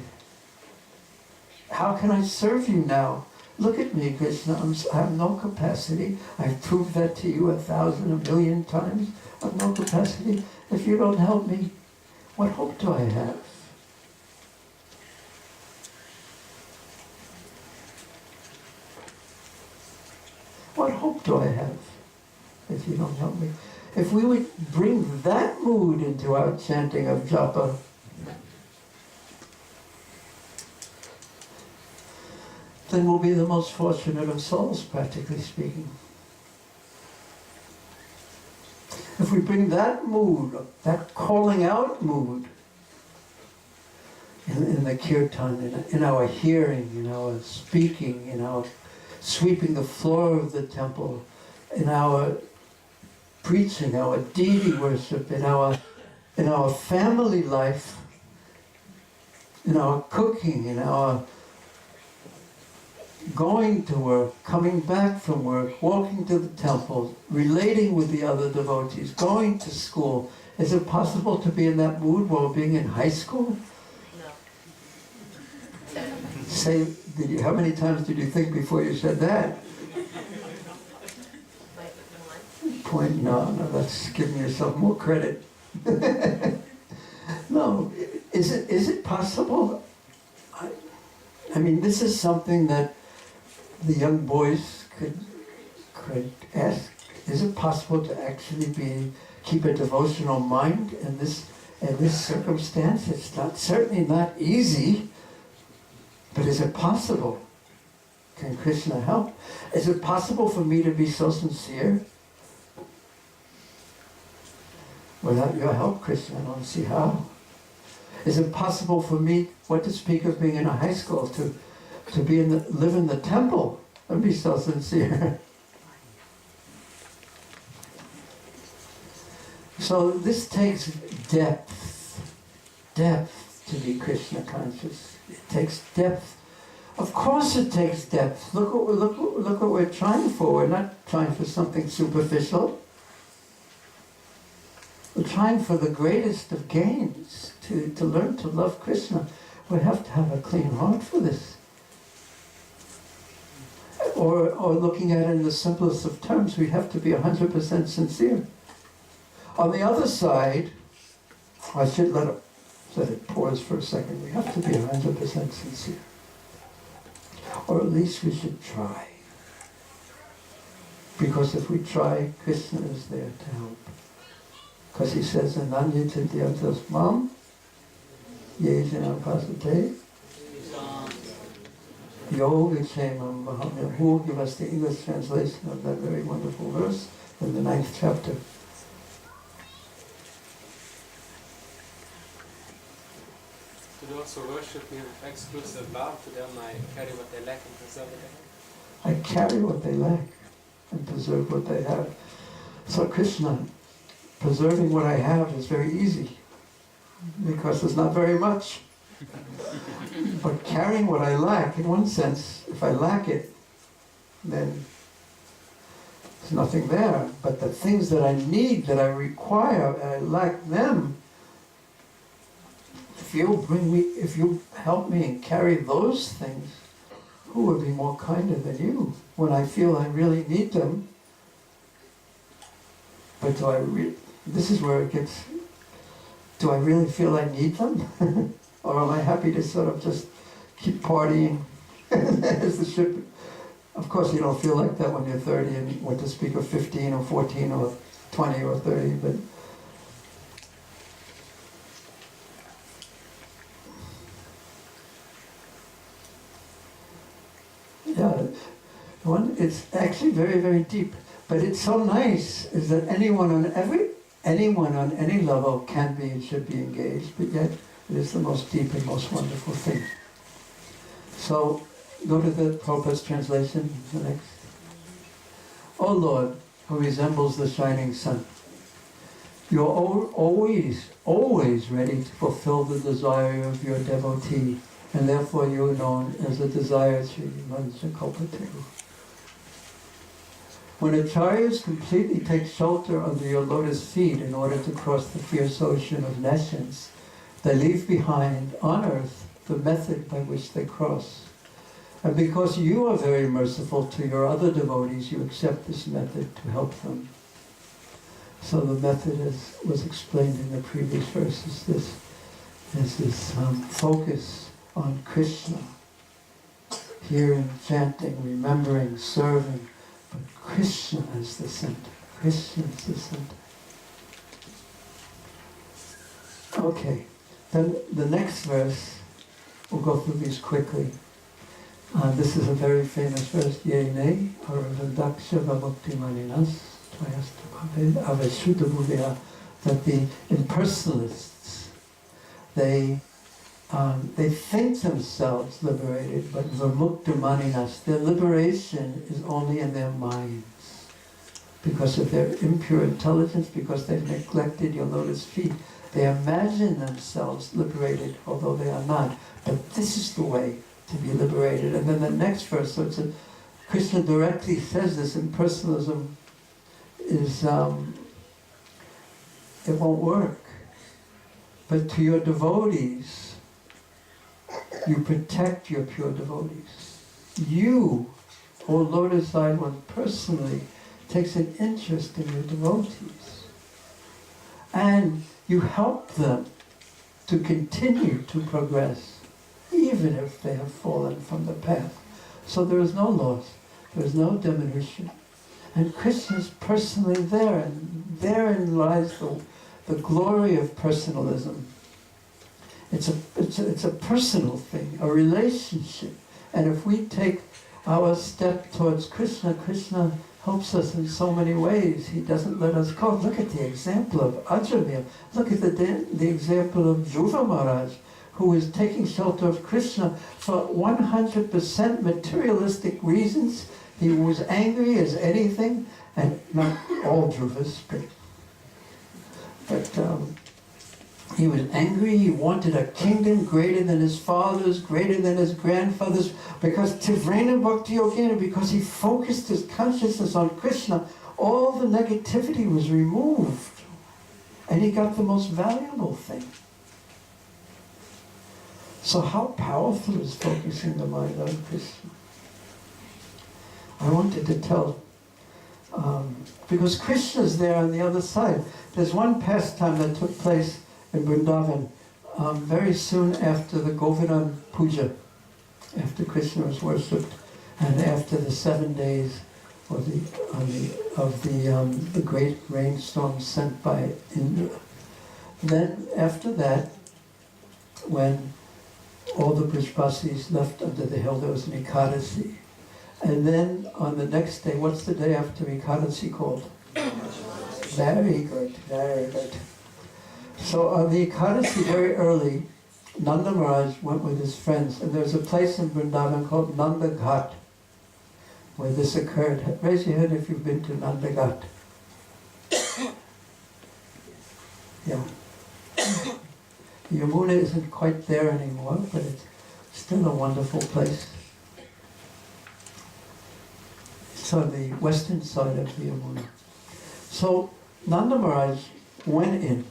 How can I serve you now? Look at me, Krishna. I have no capacity. I've proved that to you 1,000, 1,000,000 times. I have no capacity. If you don't help me, what hope do I have? What hope do I have if you don't help me? If we would bring that mood into our chanting of japa, then we'll be the most fortunate of souls, practically speaking. If we bring that mood, that calling out mood, in in the kirtan, in our hearing, in our speaking, in our sweeping the floor of the temple, in our preaching, our deity worship, in our family life, in our cooking, in our going to work, coming back from work, walking to the temple, relating with the other devotees, going to school. Is it possible to be in that mood while being in high school? No. Say, how many times did you think before you said that? Point, no, that's giving yourself more credit. No, is it possible? I mean, this is something that the young boys could ask. Is it possible to actually keep a devotional mind in this circumstance? It's certainly not easy, but is it possible? Can Krishna help? Is it possible for me to be so sincere? Without your help, Krishna, I don't see how. Is it possible for me, what to speak of being in a high school, to live in the temple and be so sincere? So this takes depth to be Krishna conscious. It takes depth. Of course it takes depth. Look what we're trying for. We're not trying for something superficial. We're trying for the greatest of gains, to learn to love Krishna. We have to have a clean heart for this. Or looking at it in the simplest of terms, we have to be 100% sincere. On the other side, I should let it pause for a second. We have to be 100% sincere. Or at least we should try. Because if we try, Krishna is there to help. Because he says, Ananya Chintyatas Mam, Yejana Pasate, Yo Vichamam Mahamya. Who will give us the English translation of that very wonderful verse in the 9th chapter? To those who worship me with exclusive love, to them I carry what they lack and preserve what they have. I carry what they lack and preserve what they have. So Krishna, preserving what I have is very easy because there's not very much. But carrying what I lack, in one sense, if I lack it, then there's nothing there. But the things that I need, that I require, and I lack them, if you help me and carry those things, who would be more kinder than you when I feel I really need them? But this is where it gets, do I really feel I need them? Or am I happy to sort of just keep partying as the ship? Of course you don't feel like that when you're 30 and what to speak of 15 or 14 or 20 or 30, but yeah, it's actually very, very deep. But it's so nice is that anyone on any level can be and should be engaged, but yet it is the most deep and most wonderful thing. So go to the Prabhupada's translation, the next. O Lord, who resembles the shining sun, you are always ready to fulfill the desire of your devotee, and therefore you are known as the desired Śrīmad Bhāgavatam. When acharyas completely take shelter under your lotus feet in order to cross the fierce ocean of nescience, they leave behind on earth the method by which they cross. And because you are very merciful to your other devotees, you accept this method to help them. So the method was explained in the previous verses. This focus on Krishna, hearing, chanting, remembering, serving, but Krishna is the center. Krishna is the center. Okay, then the next verse, we'll go through these quickly. This is a very famous verse. Yene arvadaksha vabhaktimaninas tvayasta aveshuddha bhuvya, that the impersonalists, they they think themselves liberated, but vimukta maninas, their liberation is only in their minds. Because of their impure intelligence, because they've neglected your lotus feet. They imagine themselves liberated, although they are not. But this is the way to be liberated. And then the next verse, so Krishna directly says this in personalism, is it won't work. But to your devotees, you protect your pure devotees. You, O lotus-eyed one, personally takes an interest in your devotees. And you help them to continue to progress, even if they have fallen from the path. So there is no loss, there is no diminution. And Krishna is personally there, and therein lies the glory of personalism. It's a personal thing, a relationship. And if we take our step towards Krishna, Krishna helps us in so many ways. He doesn't let us go. Look at the example of Ajamil. Look at the example of Dhruva Maharaj, who is taking shelter of Krishna for 100% materialistic reasons. He was angry as anything, and not all Dhruvas, but he was angry. He wanted a kingdom greater than his father's, greater than his grandfather's, because Tivrena Bhakti Yogena, because he focused his consciousness on Krishna, all the negativity was removed, and he got the most valuable thing. So how powerful is focusing the mind on Krishna? I wanted to tell, because Krishna is there on the other side. There's one pastime that took place in Vrindavan very soon after the Govardhan Puja, after Krishna was worshipped, and after the 7 days of the great rainstorm sent by Indra. Then after that, when all the Brajbasis left under the hill, there was an Ekadasi. And then on the next day, what's the day after Ekadasi called? Very good, very good. So on the Ekadasi, very early, Nanda Maharaj went with his friends, and there's a place in Vrindavan called Nanda Ghat, where this occurred. Raise your hand if you've been to Nanda Ghat. Yeah. Yamuna isn't quite there anymore, but it's still a wonderful place. It's on the western side of the Yamuna. So Nanda Maharaj went in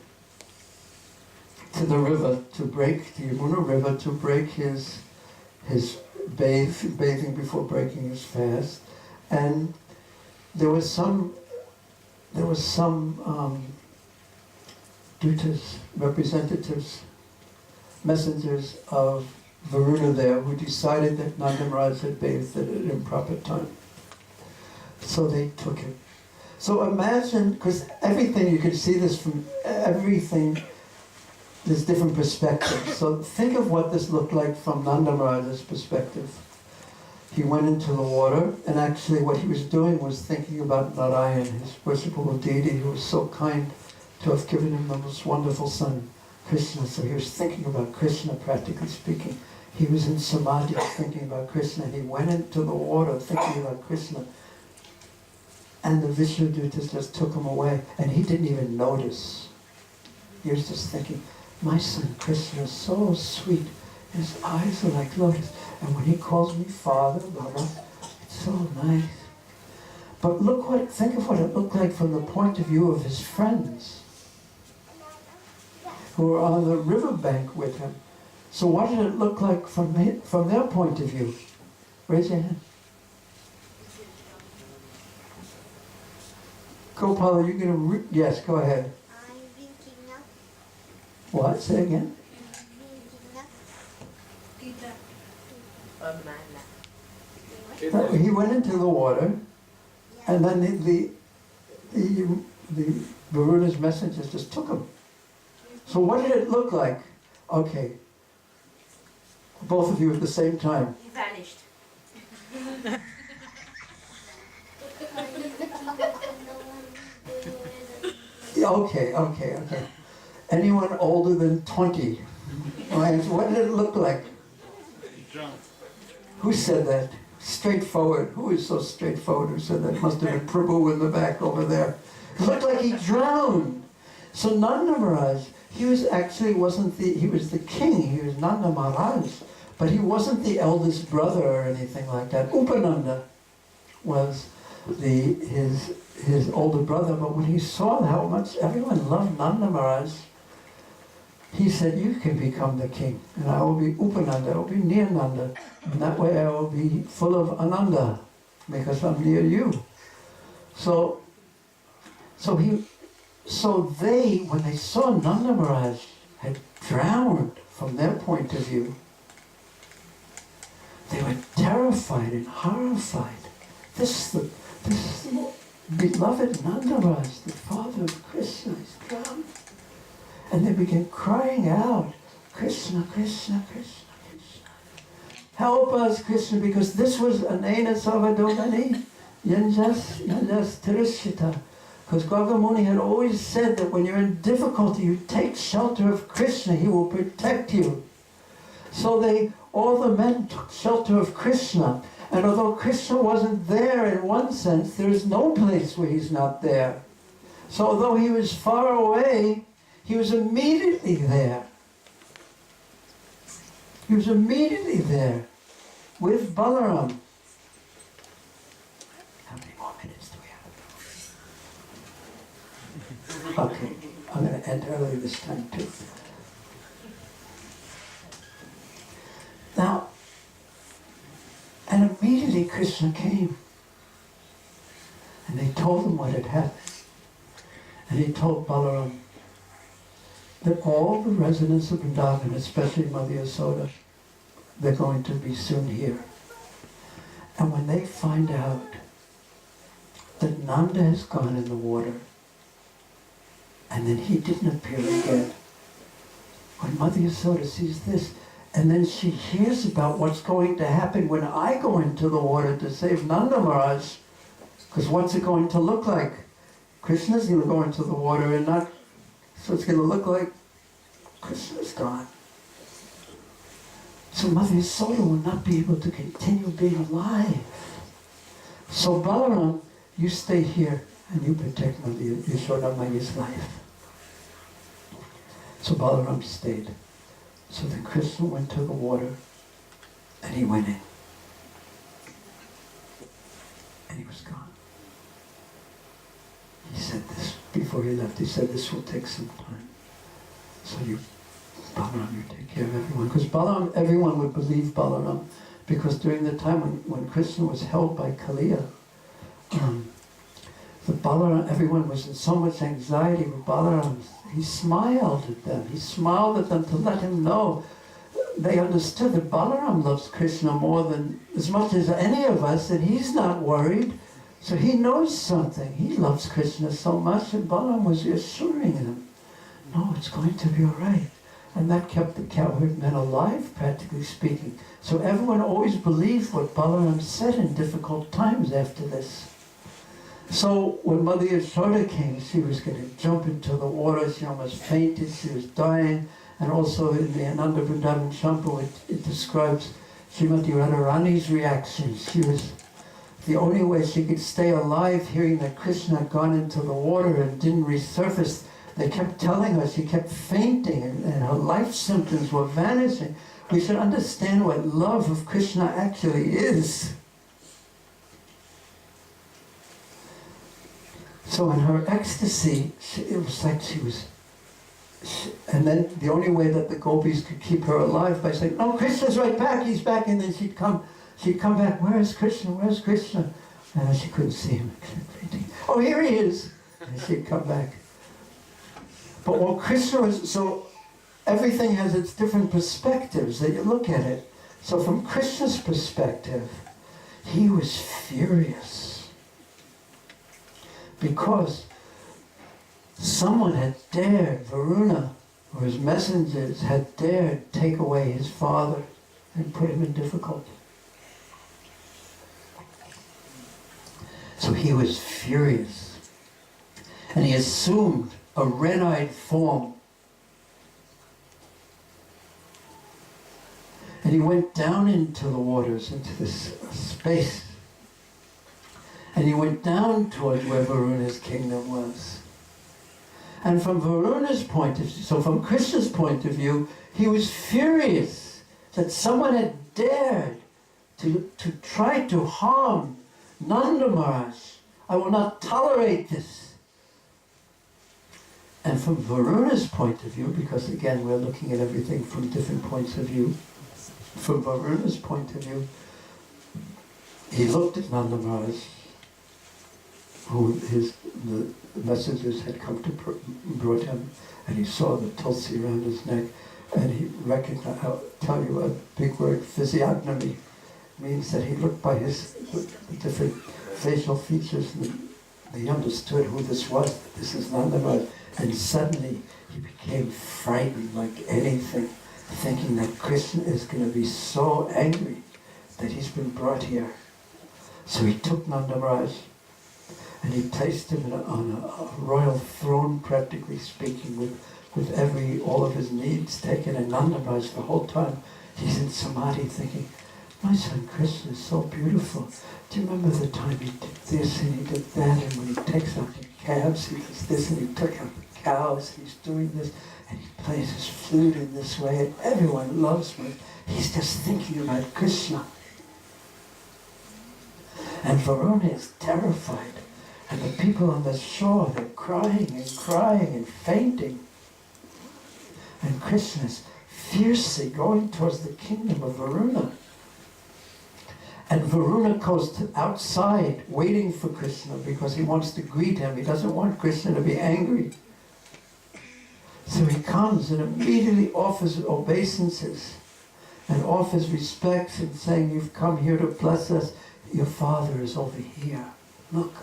to the river to break, the Yamuna River, to break his bathing before breaking his fast. And there was some dutas, representatives, messengers of Varuna there, who decided that Nanda Maharaj had bathed at an improper time. So they took him. So imagine, because everything, you can see this from everything, there's different perspectives. So think of what this looked like from Nanda Maharaj's perspective. He went into the water, and actually what he was doing was thinking about Narayan, his worshipable deity, who was so kind to have given him the most wonderful son, Krishna. So he was thinking about Krishna, practically speaking. He was in samadhi thinking about Krishna. He went into the water thinking about Krishna. And the Vishnudutas just took him away, and he didn't even notice. He was just thinking, my son Krishna is so sweet. His eyes are like lotus. And when he calls me father, Baba, it's so nice. But think of what it looked like from the point of view of his friends, who were on the riverbank with him. So what did it look like from their point of view? Raise your hand. Gopala, you're going to... Yes, go ahead. I'm drinking up. What? Say again. He went into the water, and then the Varuna's messengers just took him. So what did it look like? Okay. Both of you at the same time. He vanished. Okay. Anyone older than 20? What did it look like? Drunk. Who said that? Straightforward. Who is so straightforward who said that? Must have been Prabhu in the back over there. It looked like he drowned. So Nanda Maharaj, he was the king, he was Nanda Maharaj, but he wasn't the eldest brother or anything like that. Upananda was his older brother, but when he saw how much everyone loved Nanda Maharaj, he said, you can become the king, and I will be Upananda, I will be near Nanda, and that way I will be full of Ananda, because I'm near you. So they, when they saw Nanda Maharaj had drowned from their point of view, they were terrified and horrified. This beloved Nanda Maharaj, the father of Krishna, is drowned. And they began crying out, Krishna, Krishna, Krishna, Krishna. Help us, Krishna, because this was Anena Savadogani, Yanjas Tirishita. Because Gagamuni had always said that when you're in difficulty, you take shelter of Krishna, he will protect you. So all the men took shelter of Krishna. And although Krishna wasn't there in one sense, there is no place where he's not there. So although he was far away, he was immediately there. He was immediately there with Balaram. How many more minutes do we have? Okay, I'm going to end early this time too. Now, and immediately Krishna came. And they told him what had happened. And he told Balaram that all the residents of Vrindavan, especially Mother Yasoda, they're going to be soon here. And when they find out that Nanda has gone in the water, and then he didn't appear again, when Mother Yasoda sees this, and then she hears about what's going to happen when I go into the water to save Nanda Maharaj, because what's it going to look like? Krishna's going to go into the water and not, so it's going to look like Krishna's gone. So Mother Yasoda will not be able to continue being alive. So Balaram, you stay here and you protect Mother Yasoda Maya's life. So Balaram stayed. So then Krishna went to the water and he went in. And he was gone. He said this, before he left, he said this will take some time. So Balaram, you take care of everyone. Because Balaram, everyone would believe Balaram. Because during the time when Krishna was held by Kaliya, everyone was in so much anxiety with Balaram. He smiled at them. He smiled at them to let him know. They understood that Balaram loves Krishna more than, as much as any of us, and he's not worried. So he knows something. He loves Krishna so much, and Balaram was reassuring him. No, it's going to be all right. And that kept the cowherd men alive, practically speaking. So everyone always believed what Balaram said in difficult times after this. So when Mother Yasoda came, she was going to jump into the water. She almost fainted. She was dying. And also in the Ananda Vrindavan Champu, it describes Srimati Radharani's reaction. She was the only way she could stay alive, hearing that Krishna had gone into the water and didn't resurface. They kept telling her she kept fainting and her life symptoms were vanishing. We should understand what love of Krishna actually is. So in her ecstasy, it was like and then the only way that the gopis could keep her alive by saying, no, Krishna's right back, he's back, and then she'd come back, where is Krishna, where's Krishna? And she couldn't see him. Oh, here he is! And she'd come back. But while Krishna was, so everything has its different perspectives that you look at it. So from Krishna's perspective, he was furious. Because someone had dared, Varuna, or his messengers had dared take away his father and put him in difficulty. So he was furious. And he assumed a red-eyed form. And he went down into the waters, into this space. And he went down toward where Varuna's kingdom was. And from Varuna's point of view, so from Krishna's point of view, he was furious that someone had dared to try to harm Nanda Maharaj. I will not tolerate this. And from Varuna's point of view, because again we're looking at everything from different points of view, from Varuna's point of view, he looked at Nanda Maharaj, who the messengers had come to brought him, and he saw the tulsi around his neck, and he recognized, I'll tell you a big word, physiognomy, means that he looked by the different facial features, and he understood who this was, that this is Nanda Maharaj, and suddenly he became frightened like anything, thinking that Krishna is going to be so angry that he's been brought here. So he took Nanda Maharaj and he placed him on a royal throne, practically speaking, with all of his needs taken. And Nanda Maharaj, the whole time, he's in samadhi thinking, my son Krishna is so beautiful. Do you remember the time he did this and he did that, and when he takes out the calves, he does this, and he took out the cows, he's doing this, and he plays his flute in this way, and everyone loves him. He's just thinking about Krishna. And Varuna is terrified. And the people on the shore, they're crying and fainting. And Krishna is fiercely going towards the kingdom of Varuna. And Varuna goes outside waiting for Krishna because he wants to greet him. He doesn't want Krishna to be angry. So he comes and immediately offers obeisances and offers respects and saying, you've come here to bless us. Your father is over here. Look.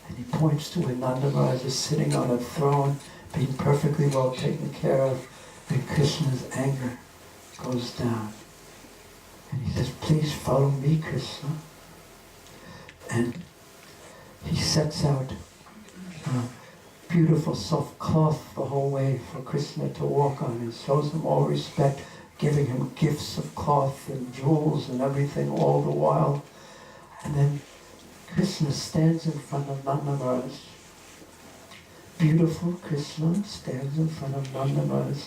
And he points to where Nanda Maharaj is sitting on a throne, being perfectly well taken care of, and Krishna's anger goes down. And he says, please follow me, Krishna. And he sets out beautiful soft cloth the whole way for Krishna to walk on, and shows him all respect, giving him gifts of cloth and jewels and everything all the while. And then Krishna stands in front of Nanda Maharaj. Beautiful Krishna stands in front of Nanda Maharaj.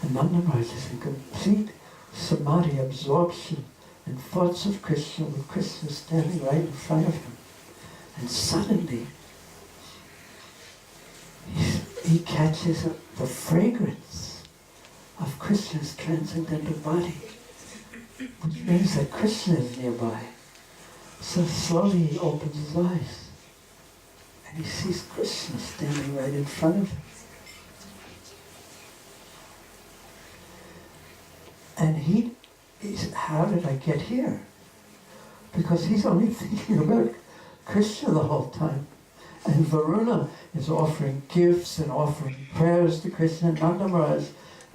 And Nanda Maharaj is in complete samadhi, absorption, and thoughts of Krishna, with Krishna standing right in front of him. And suddenly, he catches the fragrance of Krishna's transcendental body, which means that Krishna is nearby. So slowly he opens his eyes, and he sees Krishna standing right in front of him. And he's, how did I get here? Because he's only thinking about Krishna the whole time. And Varuna is offering gifts and offering prayers to Krishna. And Nanda Maharaj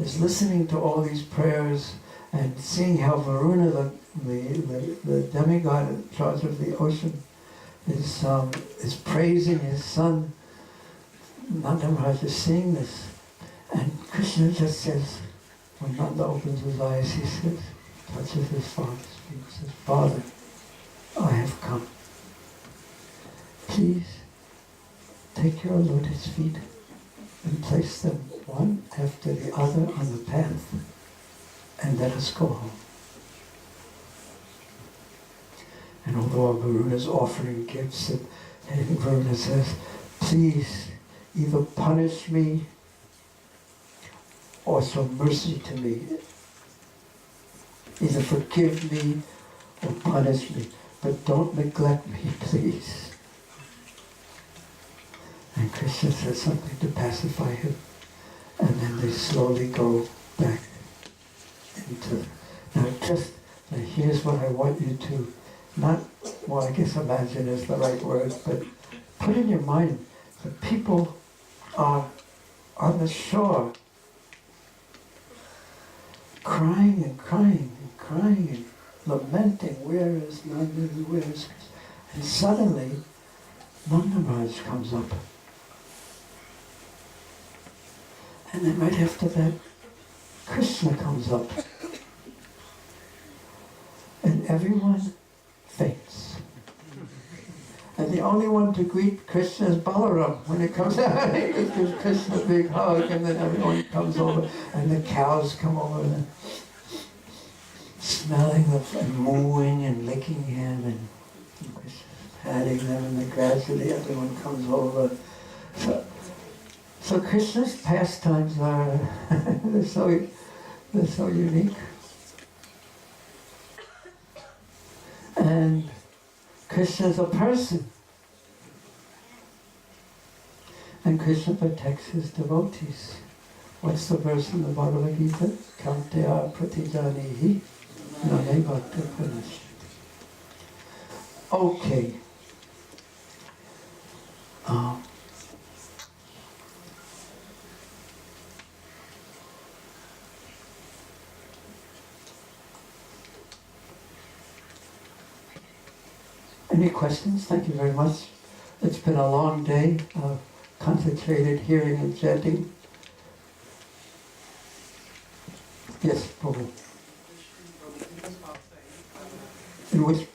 is listening to all these prayers and seeing how Varuna, the demigod in charge of the ocean, is praising his son. Nanda Maharaj is seeing this. And Krishna just says, when Nanda opens his eyes, he says, touches his father's feet, says, Father, I have come. Please take your lotus feet and place them one after the other on the path, and let us go home. And although Varuna is offering gifts, and Varuna says, please either punish me or show mercy to me. Either forgive me or punish me, but don't neglect me, please. And Krishna says something to pacify him, and then they slowly go back into... Now here's what I want you to, I guess imagine is the right word, but put in your mind, the people are on the shore, crying and crying and crying and lamenting, where is Nanda, where is Krishna? And suddenly, Nanda Maharaj comes up. And then right after that, Krishna comes up. everyone faints. And the only one to greet Krishna is Balaram. When he comes out, he just gives Krishna a big hug, and then everyone comes over, and the cows come over, and smelling and mooing and licking him, and Krishna patting them, and then gradually everyone comes over. So Krishna's pastimes are they're so unique. And Krishna is a person. And Krishna protects his devotees. What's the verse in the Bhagavad Gita? Kamteya pratijanihi nane bhakta pranashyati. Okay. Any questions? Thank you very much. It's been a long day of concentrated hearing and chanting. Yes, Prabhu. In which? In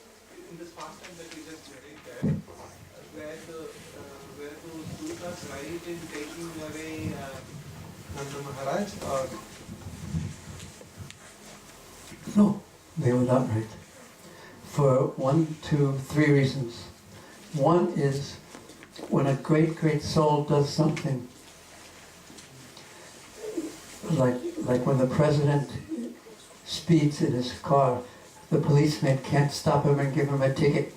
this pastime that we just narrated, where those Dutas right in taking away Nanda Maharaj, or? No, they were not right. For 1, 2, 3 reasons. One is when a great, great soul does something, like when the president speeds in his car, the policeman can't stop him and give him a ticket.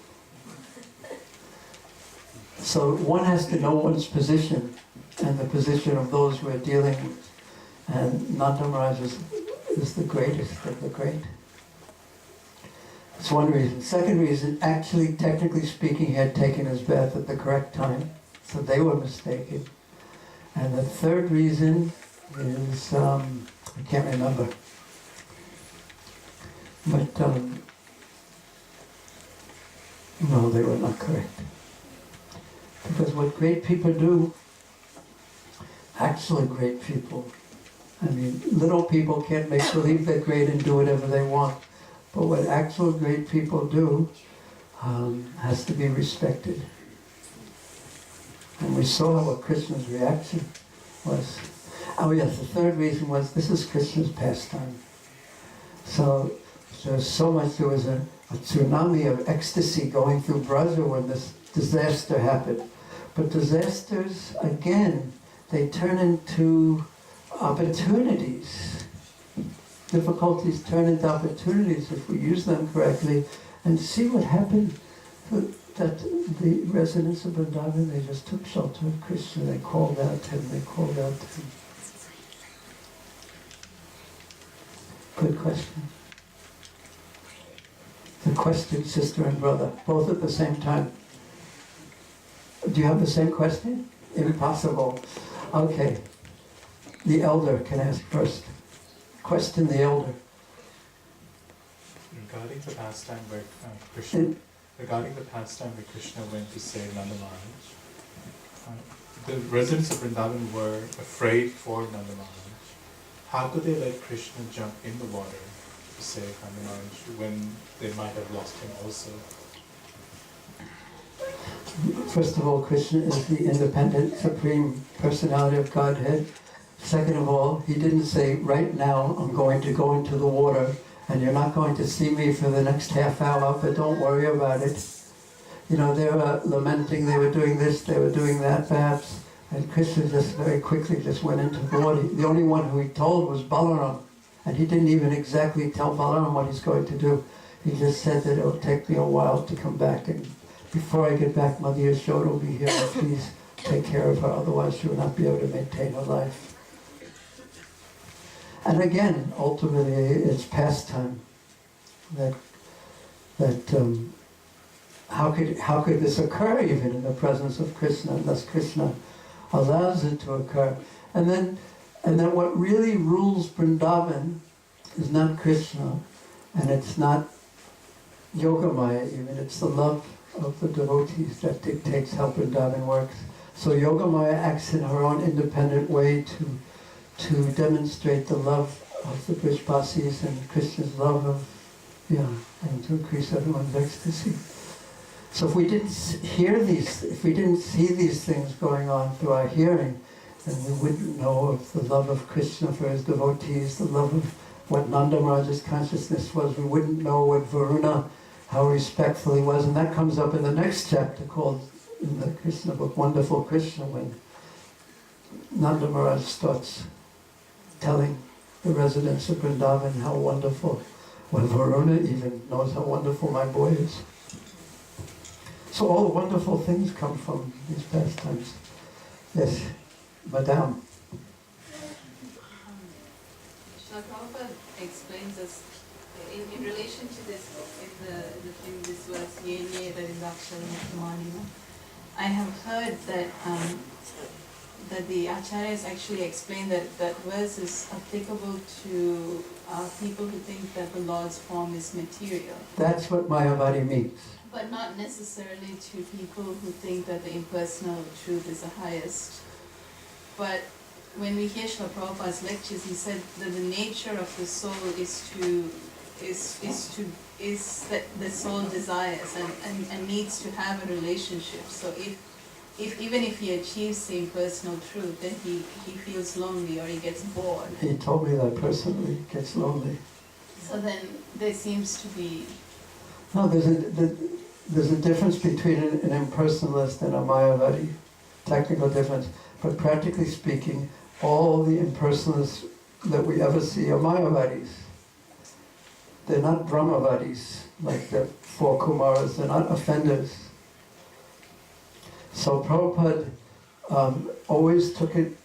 So one has to know one's position and the position of those we're dealing with. And Nanda Maharaj is the greatest of the great. That's one reason. Second reason, actually, technically speaking, he had taken his bath at the correct time, so they were mistaken. And the third reason is, I can't remember. But, no, they were not correct. Because what great people do, actually great people, I mean, little people can't make believe they're great and do whatever they want. But what actual great people do has to be respected. And we saw what Krishna's reaction was. Oh yes, the third reason was this is Krishna's pastime. So there's so much, there was a tsunami of ecstasy going through Brazil when this disaster happened. But disasters, again, they turn into opportunities. Difficulties turn into opportunities if we use them correctly. And see what happened, that the residents of Vrindavan, they just took shelter of Krishna. They called out to him, they called out to him. Good question. The question, sister and brother, both at the same time. Do you have the same question? Impossible. Okay. The elder can ask first. Question the elder. Regarding the pastime where Krishna went to save Nanda Maharaj, the residents of Vrindavan were afraid for Nanda Maharaj. How could they let Krishna jump in the water to save Nanda Maharaj when they might have lost him also? First of all, Krishna is the independent, supreme personality of Godhead. Second of all, he didn't say, right now I'm going to go into the water and you're not going to see me for the next half hour, but don't worry about it. You know, they were lamenting, they were doing this, they were doing that perhaps, and Krishna just very quickly just went into the water. The only one who he told was Balaram, and he didn't even exactly tell Balaram what he's going to do. He just said that it'll take me a while to come back, and before I get back, Mother Yashoda will be here, and please take care of her, otherwise she will not be able to maintain her life. And again, ultimately, it's pastime. How could this occur even in the presence of Krishna, unless Krishna allows it to occur? And then what really rules Vrindavan is not Krishna, and it's not Yogamaya even, it's the love of the devotees that dictates how Vrindavan works. So Yogamaya acts in her own independent way to demonstrate the love of the Brijbasis and Krishna's love of Yeah, and to increase everyone's ecstasy. So if we didn't hear these, if we didn't see these things going on through our hearing, then we wouldn't know of the love of Krishna for his devotees, the love of what Nanda Maharaj's consciousness was. We wouldn't know what Varuna, how respectful he was. And that comes up in the next chapter called, in the Krishna book, Wonderful Krishna, when Nanda Maharaj starts telling the residents of Vrindavan how wonderful, when Varuna even knows how wonderful my boy is. So all the wonderful things come from these pastimes. Yes, Madame. Srila Prabhupada explains this in relation to this, in this verse, Ye Ye Radindakshara Muktamanina. I have heard that that the Acharyas actually explain that that verse is applicable to people who think that the Lord's form is material. That's what Mayavadi means. But not necessarily to people who think that the impersonal truth is the highest. But when we hear Srila Prabhupada's lectures, he said that the nature of the soul is that the soul desires and needs to have a relationship. So if even if he achieves the impersonal truth, then he feels lonely or he gets bored. He told me that personally, he gets lonely. So then there seems to be... No, there's a difference between an impersonalist and a Mayavadi, technical difference. But practically speaking, all the impersonalists that we ever see are Mayavadis. They're not Brahmavadis, like the four Kumaras, they're not offenders. So Prabhupada always took it,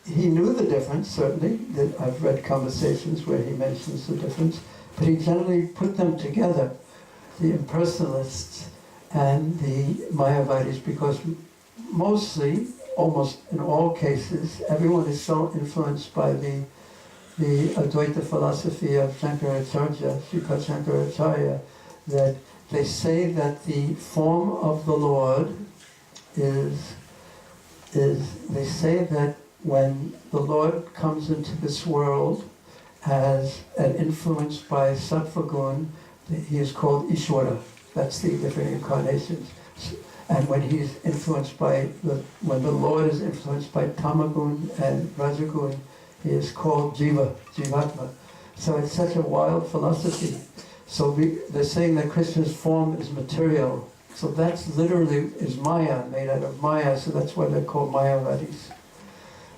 he knew the difference, certainly. I've read conversations where he mentions the difference, but he generally put them together, the impersonalists and the Mayavadis, because mostly, almost in all cases, everyone is so influenced by the Advaita philosophy of Śrīmad Bhāgavatam, that they say that the form of the Lord is they say that when the Lord comes into this world as an influenced by Sattva Gun, he is called Ishvara. That's the different incarnations. And when he's influenced by when the Lord is influenced by Tamagun and Rajagun, he is called Jivatma. So it's such a wild philosophy. So they're saying that Krishna's form is material. So that's literally is Maya, made out of Maya. So that's why they're called Mayavadis.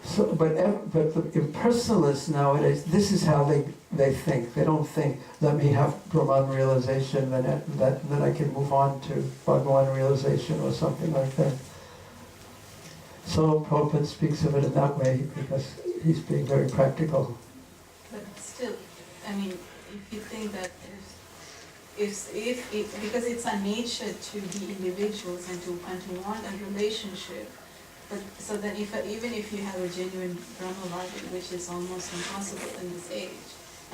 So, but the impersonalists nowadays, this is how they think. They don't think, let me have Brahman realization, then I can move on to Bhagavan realization or something like that. So Prabhupada speaks of it in that way because he's being very practical. But still, I mean, if you think that if because it's our nature to be individuals and to want a relationship, but so then even if you have a genuine Brahmavadi, which is almost impossible in this age,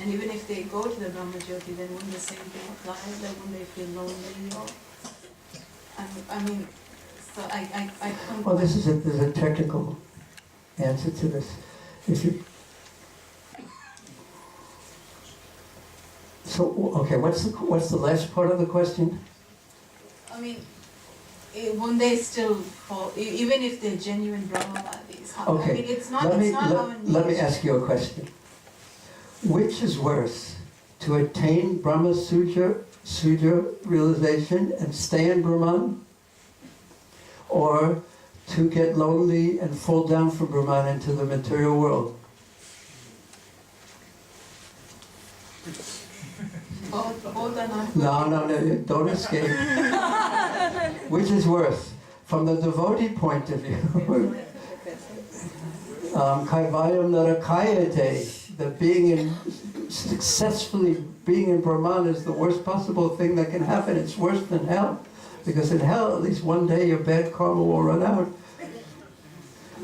and even if they go to the Brahma Jyoti, then wouldn't the same thing apply? Then wouldn't they feel lonely? Or I mean, so I come. Well, there's a technical answer to this. So okay, what's the last part of the question? I mean, won't they still fall, even if they're genuine Brahmavadis? Okay, I mean, it's not let me ask you a question. Which is worse, to attain Brahma Sudra realization and stay in Brahman, or to get lonely and fall down from Brahman into the material world? Both are not. No, don't escape. Which is worse? From the devotee point of view, Kaivayam Narakayate, that successfully being in Brahman is the worst possible thing that can happen. It's worse than hell. Because in hell, at least one day your bad karma will run out.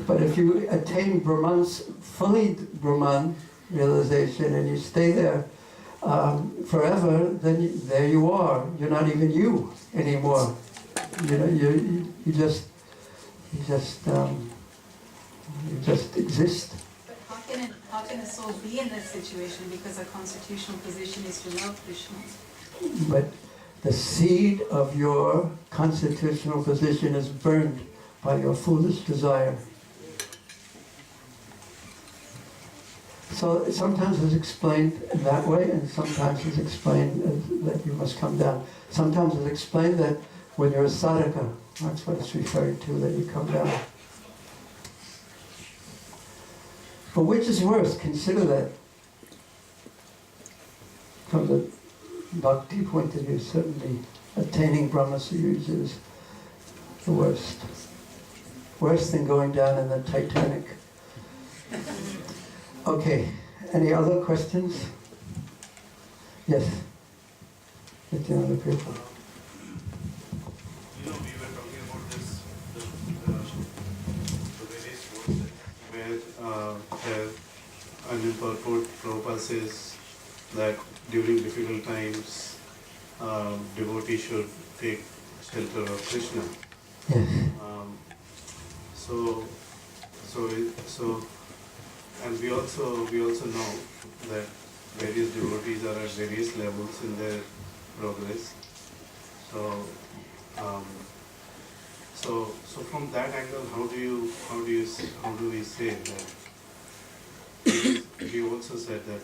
But if you attain fully Brahman realization and you stay there forever, then there you are. You're not even you anymore. You know, you just exist. But how how can a soul be in that situation because our constitutional position is to love Krishna? But the seed of your constitutional position is burned by your foolish desire. So sometimes it's explained in that way, and sometimes it's explained that you must come down. Sometimes it's explained that when you're a sadhaka, that's what it's referring to, that you come down. But which is worse? Consider that. From the bhakti point of view, certainly attaining Brahma Suyuja is the worst. Worse than going down in the Titanic. Okay, any other questions? Yes. Get the other people. We were talking about this, the various words where Anil Purport Prabhupada says that during difficult times, devotees should take shelter of Krishna. Yes. And we also know that various devotees are at various levels in their progress. So from that angle, how do we say that? We also said that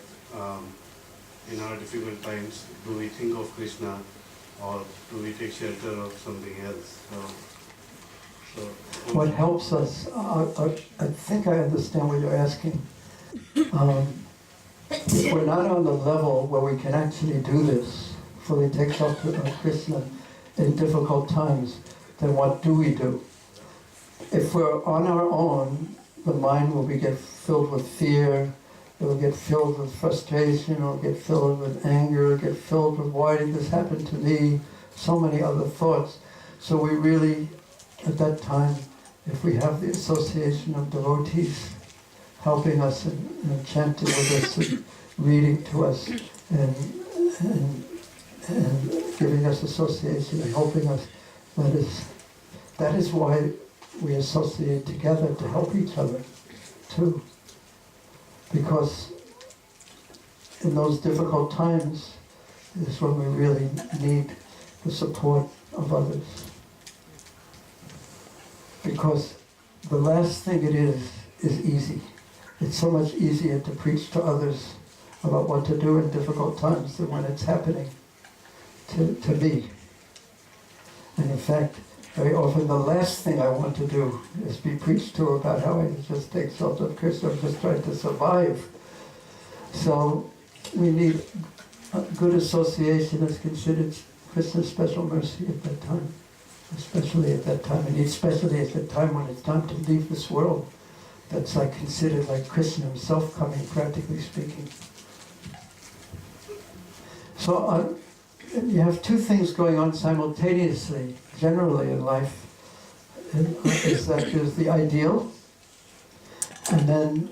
in our difficult times, do we think of Krishna or do we take shelter of something else? What helps us, I think I understand what you're asking. If we're not on the level where we can actually do this, fully take shelter of Krishna in difficult times, then what do we do? If we're on our own, the mind will get filled with fear, it will get filled with frustration, it will get filled with anger, get filled with why did this happen to me, so many other thoughts. So we really, at that time, if we have the association of devotees helping us and chanting with us and reading to us and giving us association and helping us, that is why we associate together to help each other too. Because in those difficult times is when we really need the support of others. Because the last thing it is easy. It's so much easier to preach to others about what to do in difficult times than when it's happening to me. And in fact, very often the last thing I want to do is be preached to about how I just take shelter of Krishna, I'm just trying to survive. So we need a good association as considered Krishna's special mercy at that time. Especially at that time, and especially at the time when it's time to leave this world. That's like considered like Krishna himself coming, practically speaking. So you have two things going on simultaneously, generally in life, is that there's the ideal, and then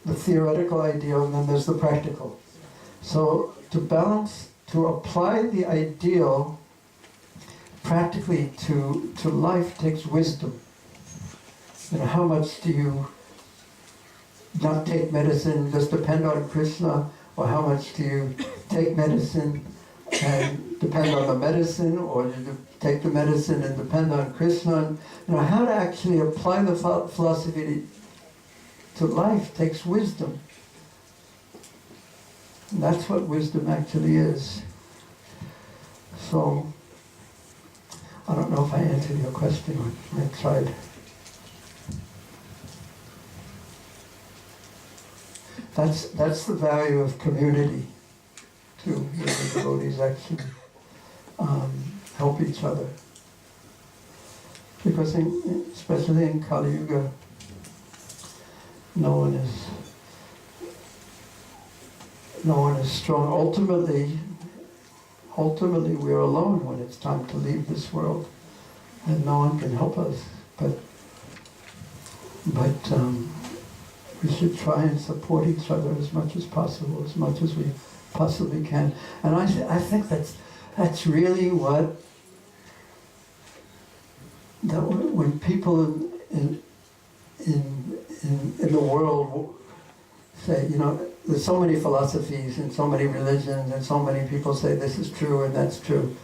the theoretical ideal, and then there's the practical. So to balance, to apply the ideal practically to life takes wisdom. You know, how much do you not take medicine, just depend on Krishna, or how much do you take medicine and depend on the medicine, or do you take the medicine and depend on Krishna? You know, how to actually apply the philosophy to life takes wisdom. And that's what wisdom actually is. So, I don't know if I answered your question. I tried. That's the value of community, too. The devotees actually help each other. Because especially in Kali Yuga, no one is strong. Ultimately, we're alone when it's time to leave this world, and no one can help us. But we should try and support each other as much as possible, as much as we possibly can. And I think that's really what when people in the world say, you know, there's so many philosophies and so many religions and so many people say this is true and that's true.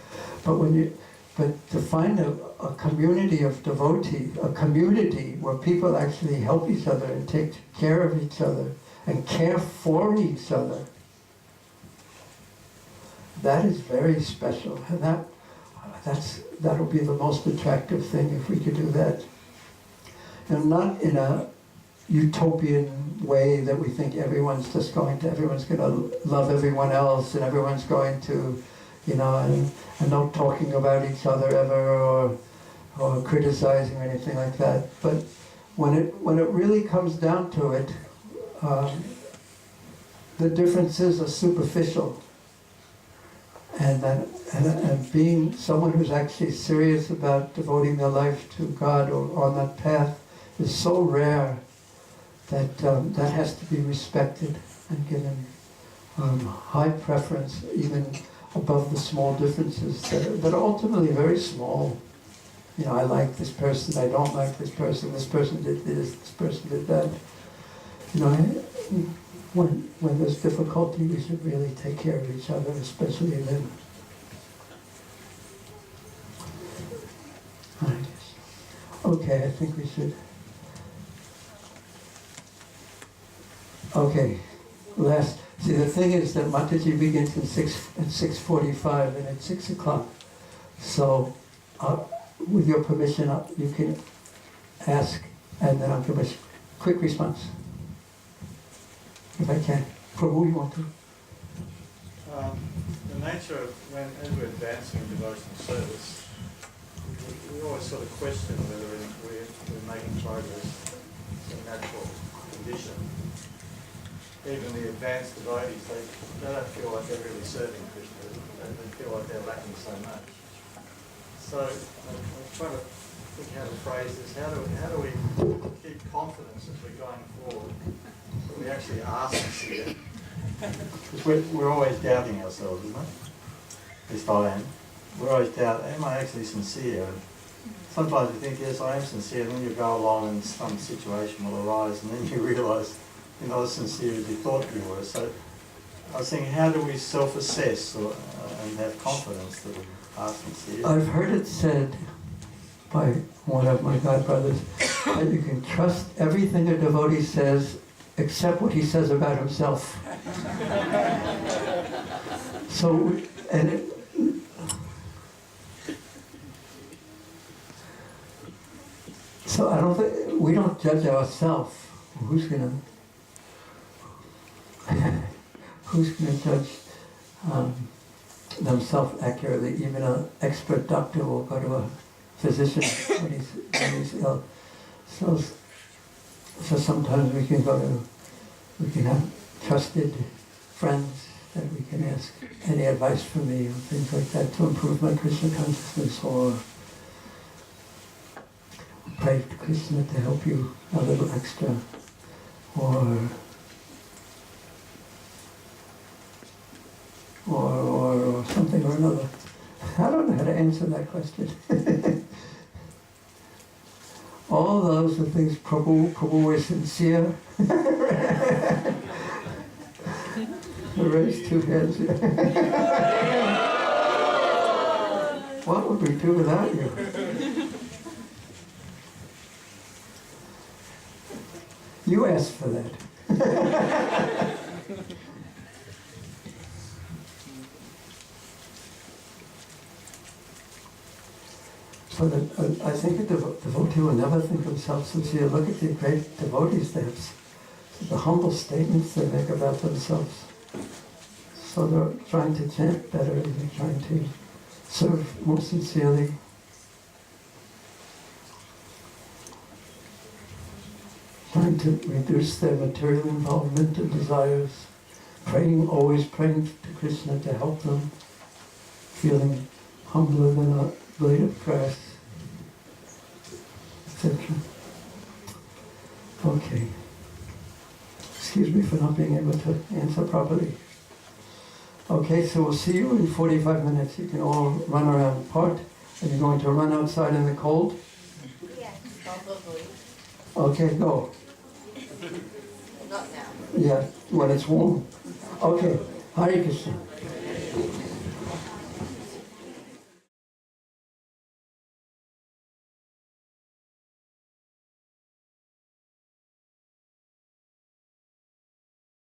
But to find a community of devotees, a community where people actually help each other and take care of each other and care for each other, that is very special. And that'll be the most attractive thing if we could do that. And not in a utopian way that we think everyone's going to love everyone else and everyone's going to, you know, and no talking about each other ever or criticizing or anything like that. But when it really comes down to it, the differences are superficial. And being someone who's actually serious about devoting their life to God or on that path is so rare that that has to be respected and given high preference, even above the small differences that are ultimately very small. You know, I like this person, I don't like this person did this person did that. You know, when there's difficulty, we should really take care of each other, especially then. Okay, I think we should. Okay, see, the thing is that Mataji begins at 6:45 and at 6 o'clock. So, with your permission, you can ask, and then I'll give a quick response. If I can. Prabhu, you want to? The nature of as we're advancing in devotional service, we always sort of question whether we're making progress in a natural condition. Even the advanced devotees, they don't feel like they're really serving Krishna. They feel like they're lacking so much. So I'm trying to think how to phrase this. How do we keep confidence as we're going forward? That we actually are sincere. Because we're always doubting ourselves, isn't it? At least I am. We're always doubting, am I actually sincere? And sometimes you think, yes, I am sincere, and then you go along and some situation will arise, and then you realise you're not as sincere as you thought you were. So I was thinking, how do we self-assess and have confidence that we are sincere? I've heard it said by one of my godbrothers that you can trust everything a devotee says except what he says about himself. So, so I don't think, we don't judge ourselves. Who's gonna judge themselves accurately? Even an expert doctor will go to a physician when he's ill. So sometimes we can have trusted friends that we can ask any advice from me or things like that to improve my Krishna consciousness, or pray to Krishna to help you a little extra, or something or another. I don't know how to answer that question. All those are things Prabhu is sincere. Raise 2 hands. What would we do without you? You asked for that. So I think a devotee will never think themselves sincere. Look at the great devotees they have, the humble statements they make about themselves. So they're trying to chant better, they're trying to serve more sincerely. Trying to reduce their material involvement and desires. Always praying to Krishna to help them. Feeling humbler than a blade of grass, etc. Okay. Excuse me for not being able to answer properly. Okay, so we'll see you in 45 minutes. You can all run around apart. Are you going to run outside in the cold? Yes, probably. Okay, go. Not now. Yeah, when it's warm. Okay, Hare Krishna.